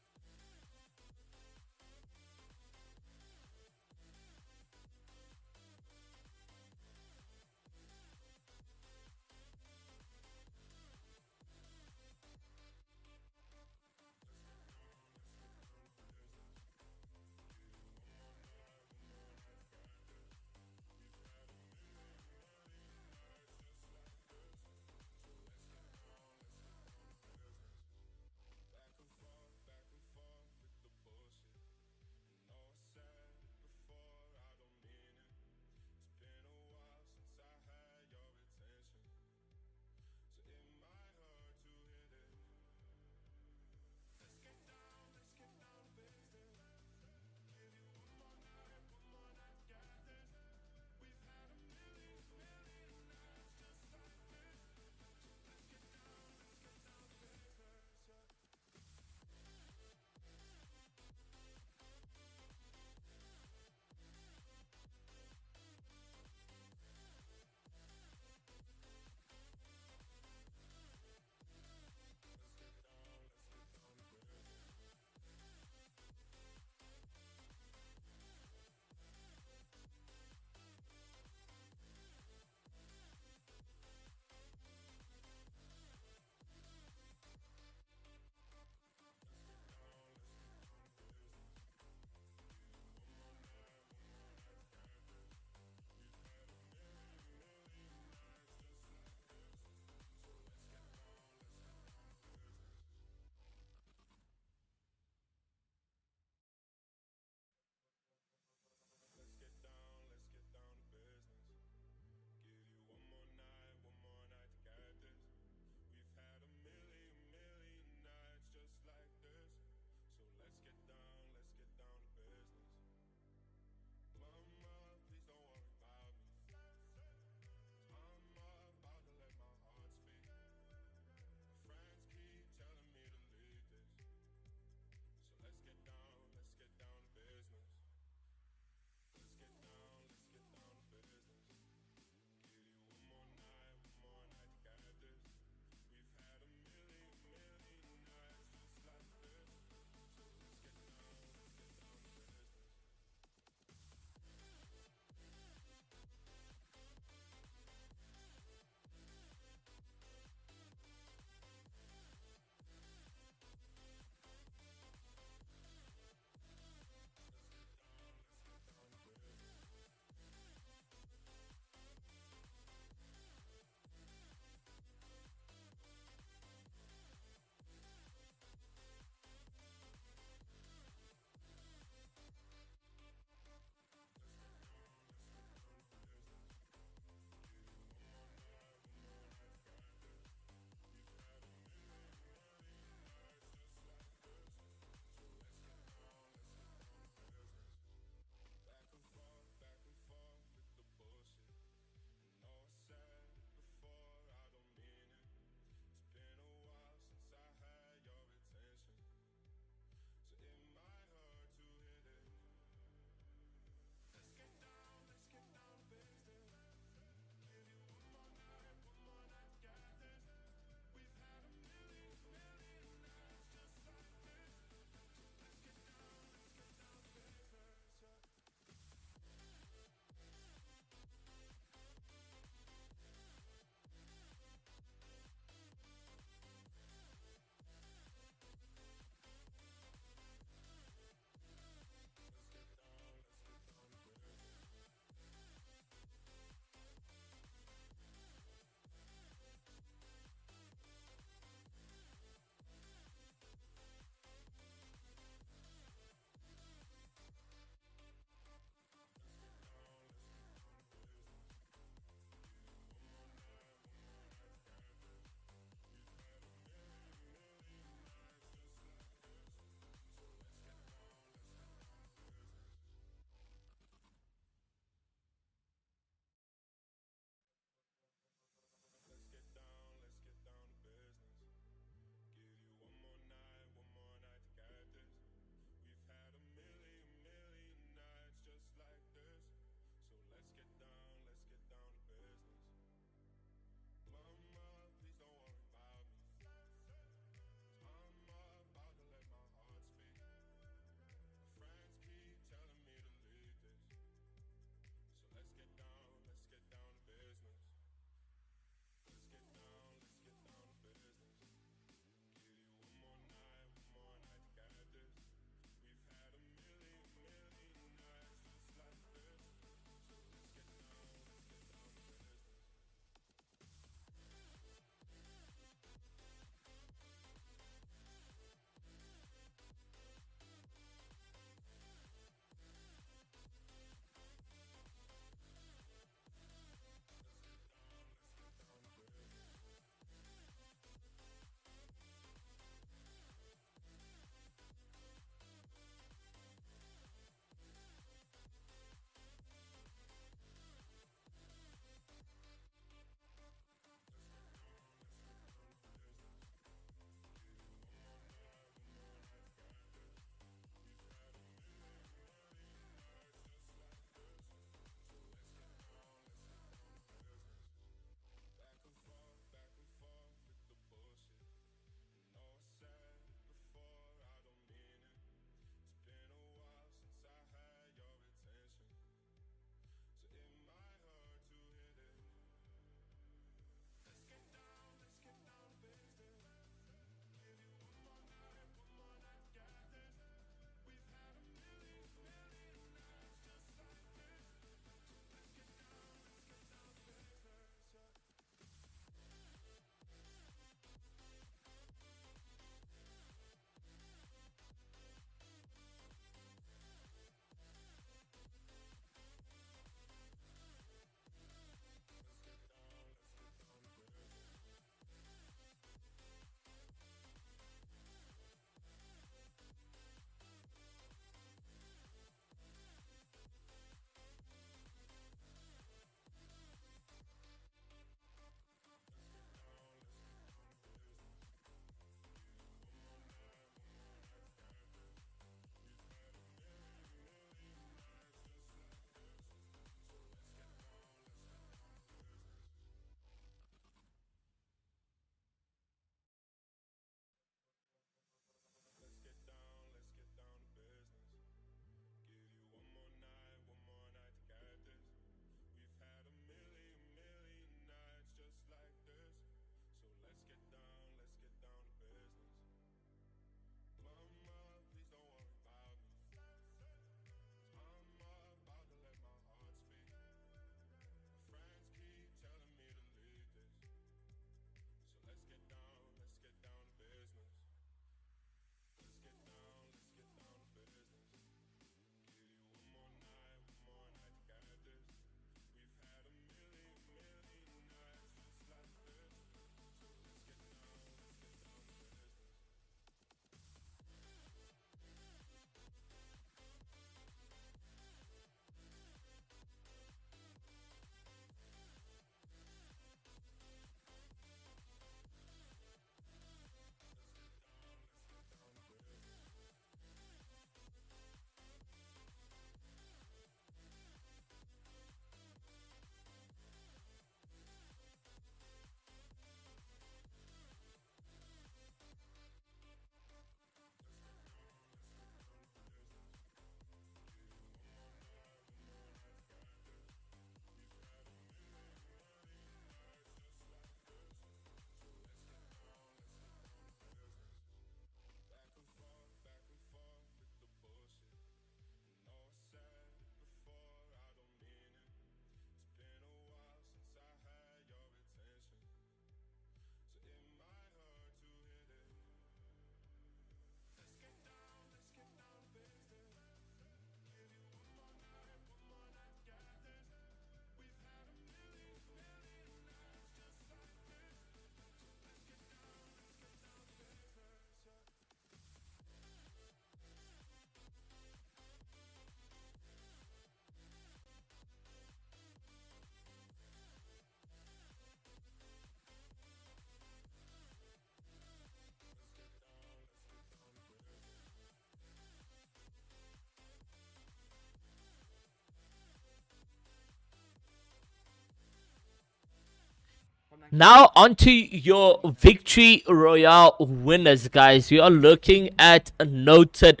Speaker 1: Now onto your victory royale winners, guys. You are looking at a noted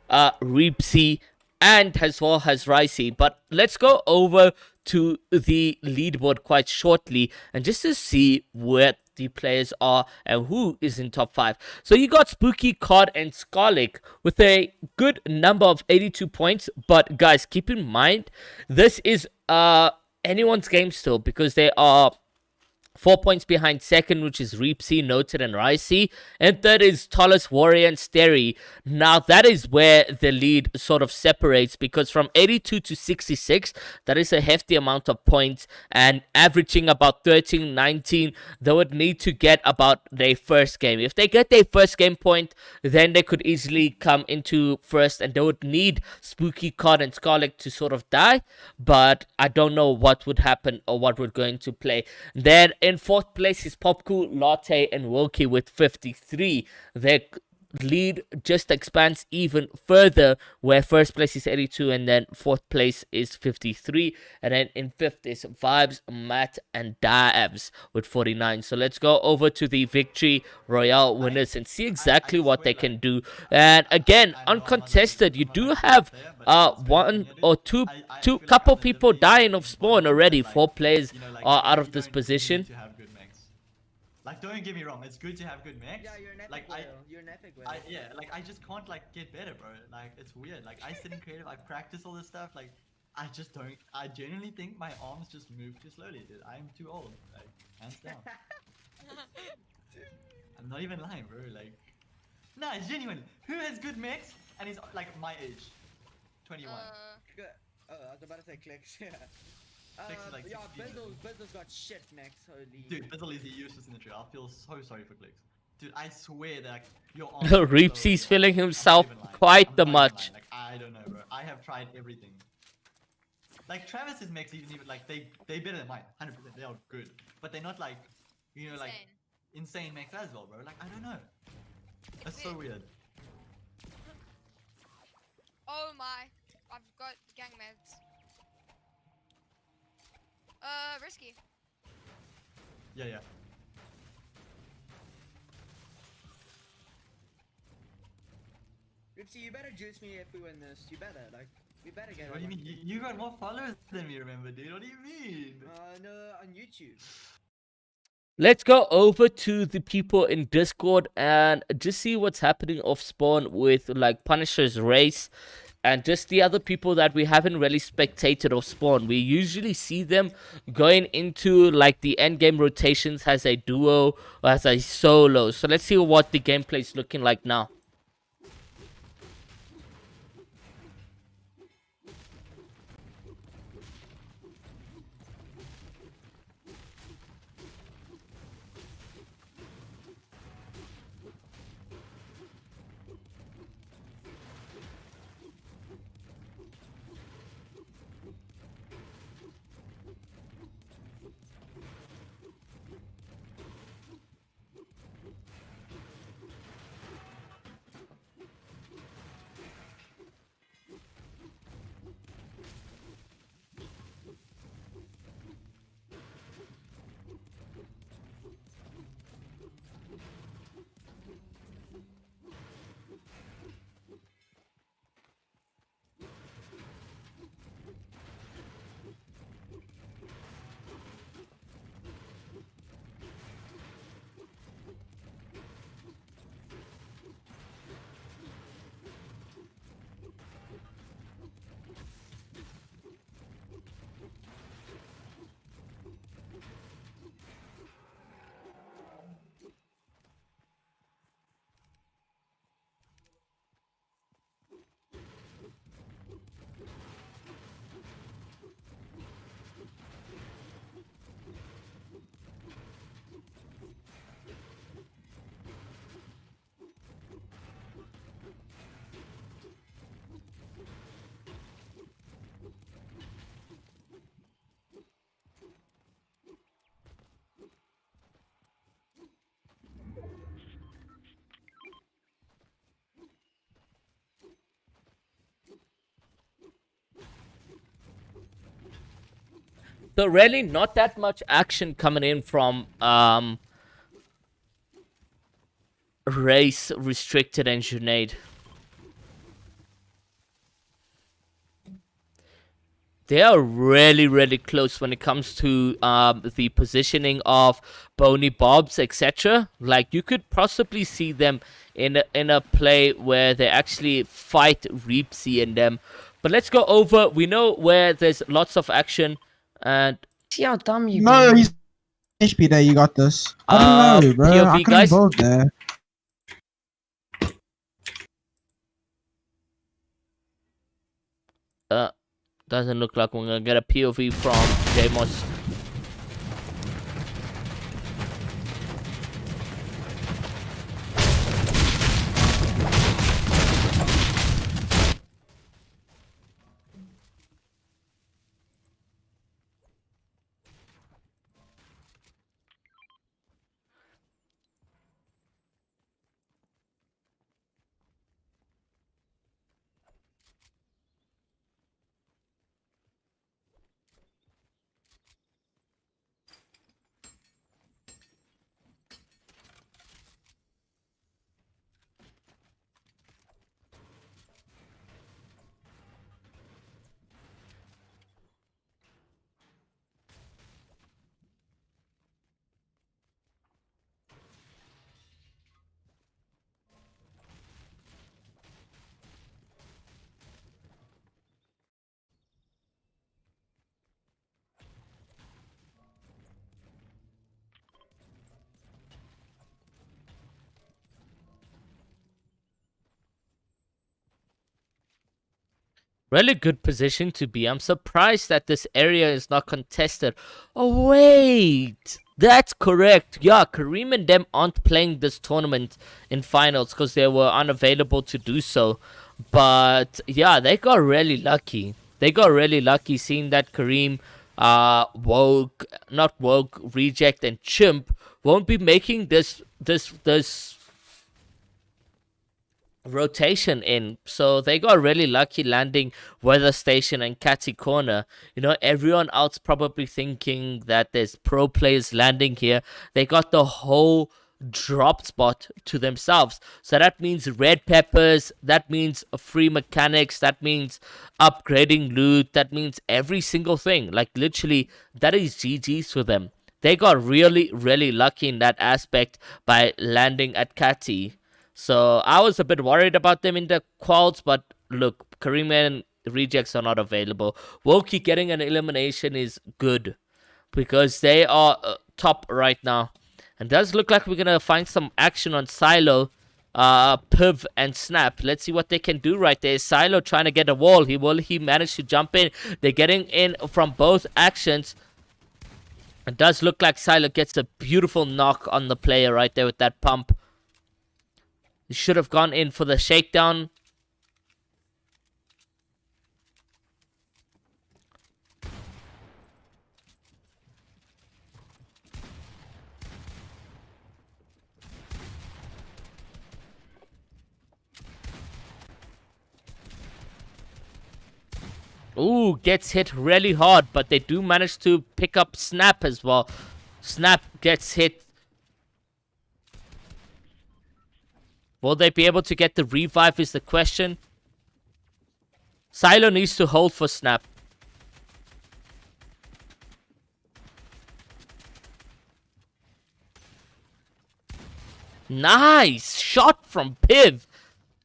Speaker 1: Reepsy and as well as Ricey. But let's go over to the leaderboard quite shortly and just to see where the players are and who is in top 5. So you got Spooky, Cod, and Scarlick with a good number of 82 points. But guys, keep in mind, this is anyone's game still, because they are 4 points behind second, which is Reepsy, Noted, and Ricey. And third is Tallest Warrior and Sterry. Now, that is where the lead sort of separates, because from 82 to 66, that is a hefty amount of points. And averaging about 13, 19, they would need to get about their first game. If they get their first game point, then they could easily come into first, and they would need Spooky, Cod, and Scarlet to sort of die. But I don't know what would happen or what we're going to play. Then in fourth place is Popcool, Latte, and Wilkie with 53. Their lead just expands even further, where first place is 82 and then fourth place is 53. And then in fifth is Vibes, Matt, and Dabs with 49. So let's go over to the Victory Royale winners and see exactly what they can do. And again, uncontested, you do have one or two couple people dying of spawn already. 4 players are out of this position.
Speaker 3: Like, don't get me wrong, it's good to have good mechs.
Speaker 4: Yeah, you're an epic
Speaker 3: like,
Speaker 4: whale. You're an epic whale.
Speaker 3: Yeah, like, I just can't, like, get better, bro. Like, it's weird. Like, I sit in creative, I practice all this stuff, like, I just don't, I genuinely think my arms just move too slowly, dude. I'm too old, like, hands down. I'm not even lying, bro, like, nah, genuinely. Who has good mechs and is, like, my age? 21.
Speaker 4: Oh, I was about to say clicks, yeah.
Speaker 3: Clicks is like
Speaker 4: yeah,
Speaker 3: 16.
Speaker 4: Bizzle's got shit next, holy.
Speaker 3: Dude, Bizzle is useless in the tree. I feel so sorry for clicks. Dude, I swear that, like, your arms
Speaker 1: Reepsy's feeling himself quite the much.
Speaker 3: Like, I don't know, bro. I have tried everything. Like, Travis's mechs even like, they better than mine. 100%. They are good. But they're not, like, you know, like, insane mechs as well, bro. Like, I don't know. That's so weird.
Speaker 5: Oh my. I've got gang meds. Risky.
Speaker 3: Yeah, yeah.
Speaker 4: Ripsy, you better juice me if we win this. You better, like, we better get it.
Speaker 3: What do you mean? You got more followers than me, remember, dude? What do you mean?
Speaker 4: No, on YouTube.
Speaker 1: Let's go over to the people in Discord and just see what's happening off spawn with like Punisher's race and just the other people that we haven't really spectated off spawn. We usually see them going into like the end game rotations as a duo or as a solo. So let's see what the gameplay is looking like now. So really not that much action coming in from Race, Restricted, and Junaid. They are really, really close when it comes to the positioning of Boney Bobs, etc. Like, you could possibly see them in a play where they actually fight Reapsy and them. But let's go over. We know where there's lots of action. And
Speaker 8: See how dumb you
Speaker 7: No,
Speaker 8: been.
Speaker 7: he's HP there. You got this. I don't know, bro.
Speaker 1: POV,
Speaker 7: I couldn't
Speaker 1: guys.
Speaker 7: build there.
Speaker 1: doesn't look like we're going to get a POV from Jamos. Really good position to be. I'm surprised that this area is not contested. Oh, wait. That's correct. Yeah, Kareem and them aren't playing this tournament in finals because they were unavailable to do so. But, yeah, they got really lucky. They got really lucky seeing that Kareem, Reject, and Chimp won't be making this rotation in, so they got really lucky landing Weather Station and Catty Corner. You know, everyone else probably thinking that there's pro players landing here. They got the whole drop spot to themselves, so that means red peppers, that means free mechanics, that means upgrading loot, that means every single thing. Like, literally, that is GG's for them. They got really, really lucky in that aspect by landing at Catty. So I was a bit worried about them in the quals, but look, Kareem and Rejects are not available. Woki getting an elimination is good because they are top right now. And does look like we're going to find some action on Silo, Piv, and Snap. Let's see what they can do right there. Silo trying to get a wall. He managed to jump in. They're getting in from both actions. It does look like Silo gets a beautiful knock on the player right there with that pump. He should have gone in for the shakedown. Ooh, gets hit really hard, but they do manage to pick up Snap as well. Snap gets hit. Will they be able to get the revive is the question. Silo needs to hold for Snap. Nice shot from Piv.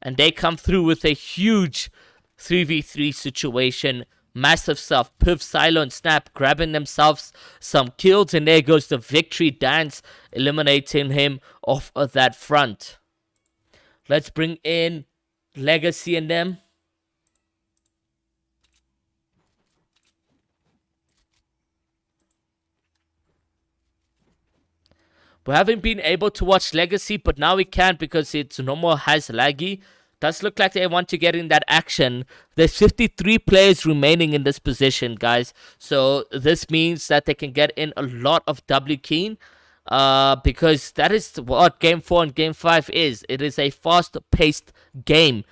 Speaker 1: And they come through with a huge 3v3 situation. Massive stuff. Piv, Silo, and Snap grabbing themselves some kills. And there goes the victory dance, eliminating him off of that front. Let's bring in Legacy and them. We haven't been able to watch Legacy, but now we can because it's no more has laggy. Does look like they want to get in that action. There's 53 players remaining in this position, guys. So this means that they can get in a lot of W keen. Because that is what Game 4 and Game 5 is. It is a fast-paced game.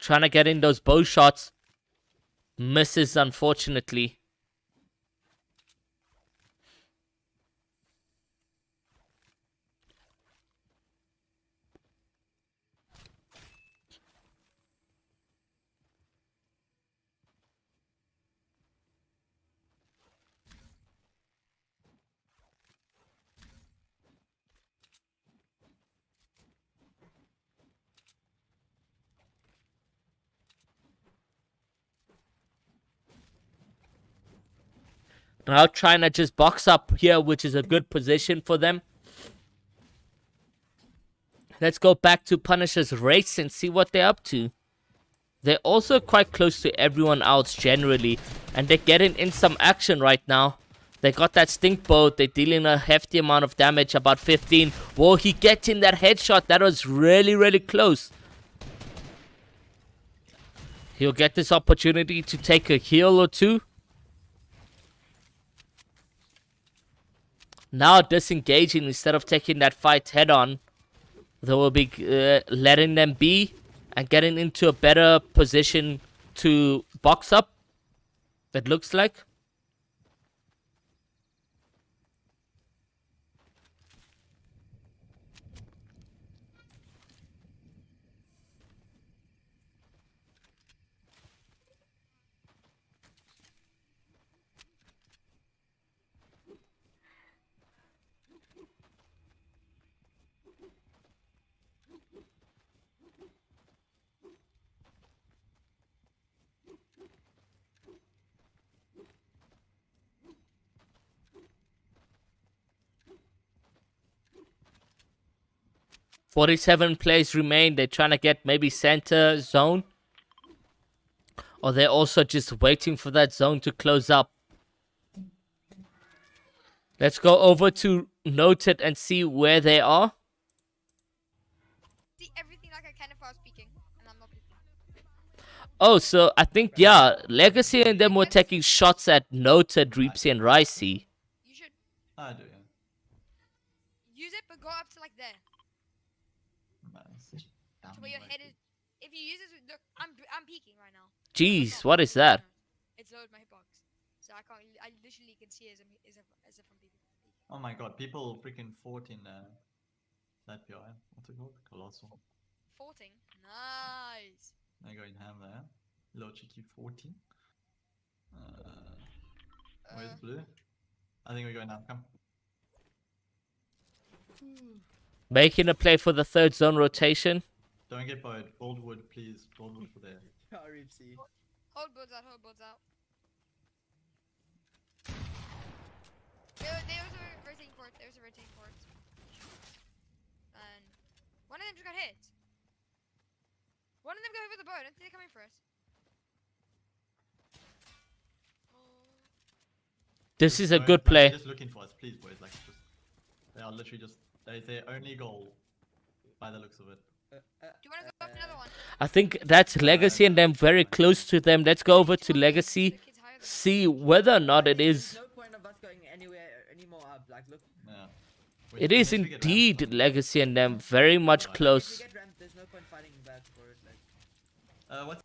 Speaker 1: Trying to get in those bow shots. Misses, unfortunately. Now trying to just box up here, which is a good position for them. Let's go back to Punisher's race and see what they're up to. They're also quite close to everyone else generally. And they're getting in some action right now. They got that stink boat. They're dealing a hefty amount of damage, about 15. Will he get in that headshot? That was really, really close. He'll get this opportunity to take a heal or two. Now disengaging instead of taking that fight head on. They will be letting them be and getting into a better position to box up. It looks like. "47 plays remain." They're trying to get maybe center zone. Or they're also just waiting for that zone to close up. Let's go over to Noted and see where they are.
Speaker 5: See everything like I can if I was speaking, and I'm not speaking.
Speaker 1: Oh, so I think, yeah, Legacy and them were taking shots at Noted, Reapsy, and Ricey.
Speaker 5: You should
Speaker 3: I do, yeah.
Speaker 5: use it, but go up to like there,
Speaker 3: Man, it's just down
Speaker 5: to where your
Speaker 3: right
Speaker 5: head
Speaker 3: here.
Speaker 5: is. If you use it, look, I'm peeking right now.
Speaker 1: Jeez, what is that?
Speaker 5: It's lowered my hitbox, so I can't. I literally can see as if I'm peeking.
Speaker 3: Oh my god, people freaking fought in that PI. What's it called? Colossal.
Speaker 5: 14. Nice.
Speaker 3: They're going ham there. Low cheeky 14. Where's blue? I think we're going now. Come.
Speaker 1: Making a play for the third zone rotation.
Speaker 3: Don't get bowed. Goldwood, please. Goldwood for there.
Speaker 4: RFC.
Speaker 5: Hold boards out. Hold boards out. There was a rotating port. There was a rotating port. And one of them just got hit. One of them got hit with the bow. I don't think they're coming for us.
Speaker 1: This is a
Speaker 3: Boys,
Speaker 1: good
Speaker 3: like,
Speaker 1: play.
Speaker 3: Just looking for us, please, boys. Like, just they are literally just they their only goal, by the looks of it.
Speaker 5: Do you want to go up another one?
Speaker 1: I think that's Legacy and them very close to them. Let's go over to Legacy.
Speaker 5: The kid's higher than
Speaker 1: See whether or not it is.
Speaker 4: There's no point of us going anywhere anymore up. Like, look,
Speaker 3: Yeah.
Speaker 1: It is
Speaker 3: Unless we get
Speaker 1: indeed
Speaker 3: rammed,
Speaker 1: Legacy and them very much
Speaker 4: if we
Speaker 1: close.
Speaker 4: get ramped, there's no point fighting back for it. Like,
Speaker 3: what's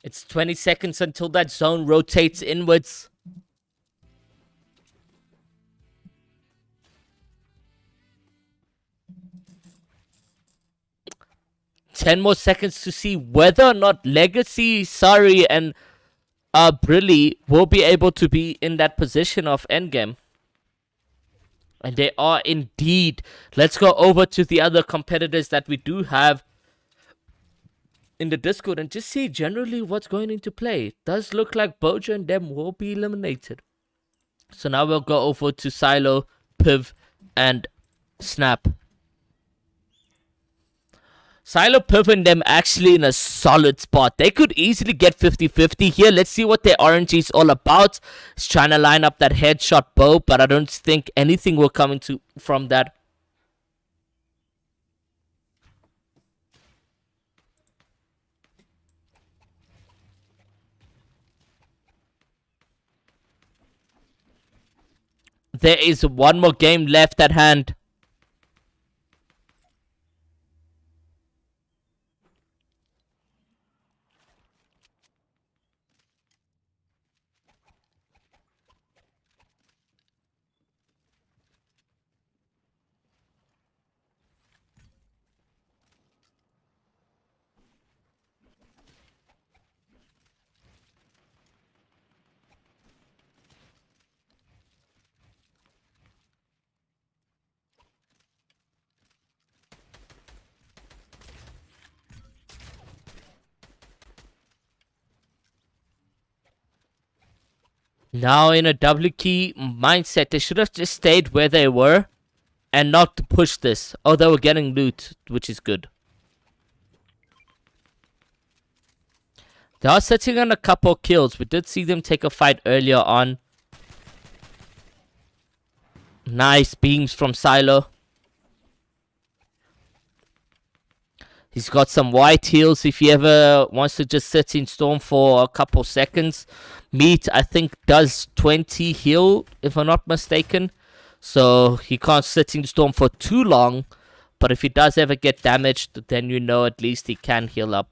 Speaker 1: It's 20 seconds until that zone rotates inwards. Ten more seconds to see whether or not Legacy, Sari, and Brilly will be able to be in that position of endgame. And they are indeed. Let's go over to the other competitors that we do have in the Discord and just see generally what's going into play. It does look like Bojo and them will be eliminated. So now we'll go over to Silo, Piv, and Snap. Silo, Piv, and them actually in a solid spot. They could easily get 50-50 here. Let's see what their RNG is all about. He's trying to line up that headshot bow, but I don't think anything will come into from that. There is one more game left at hand. Now in a W key mindset, they should have just stayed where they were and not push this. Oh, they were getting loot, which is good. They are sitting on a couple kills. We did see them take a fight earlier on. Nice beams from Silo. He's got some white heals if he ever wants to just sit in Storm for a couple seconds. Meat, I think, does 20 heal, if I'm not mistaken. So he can't sit in Storm for too long. But if he does ever get damaged, then you know at least he can heal up.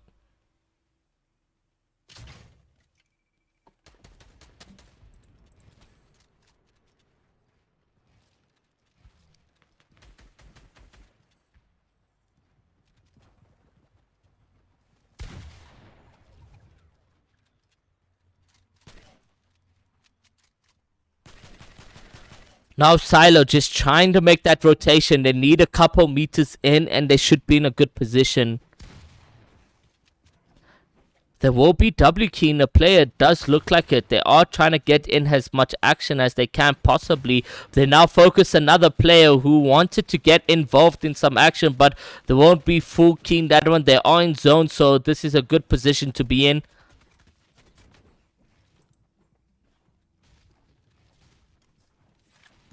Speaker 1: Now Silo just trying to make that rotation. They need a couple meters in and they should be in a good position. There will be W key in the player. It does look like it. They are trying to get in as much action as they can possibly. They now focus another player who wanted to get involved in some action, but they won't be full key in that one. They are in zone, so this is a good position to be in.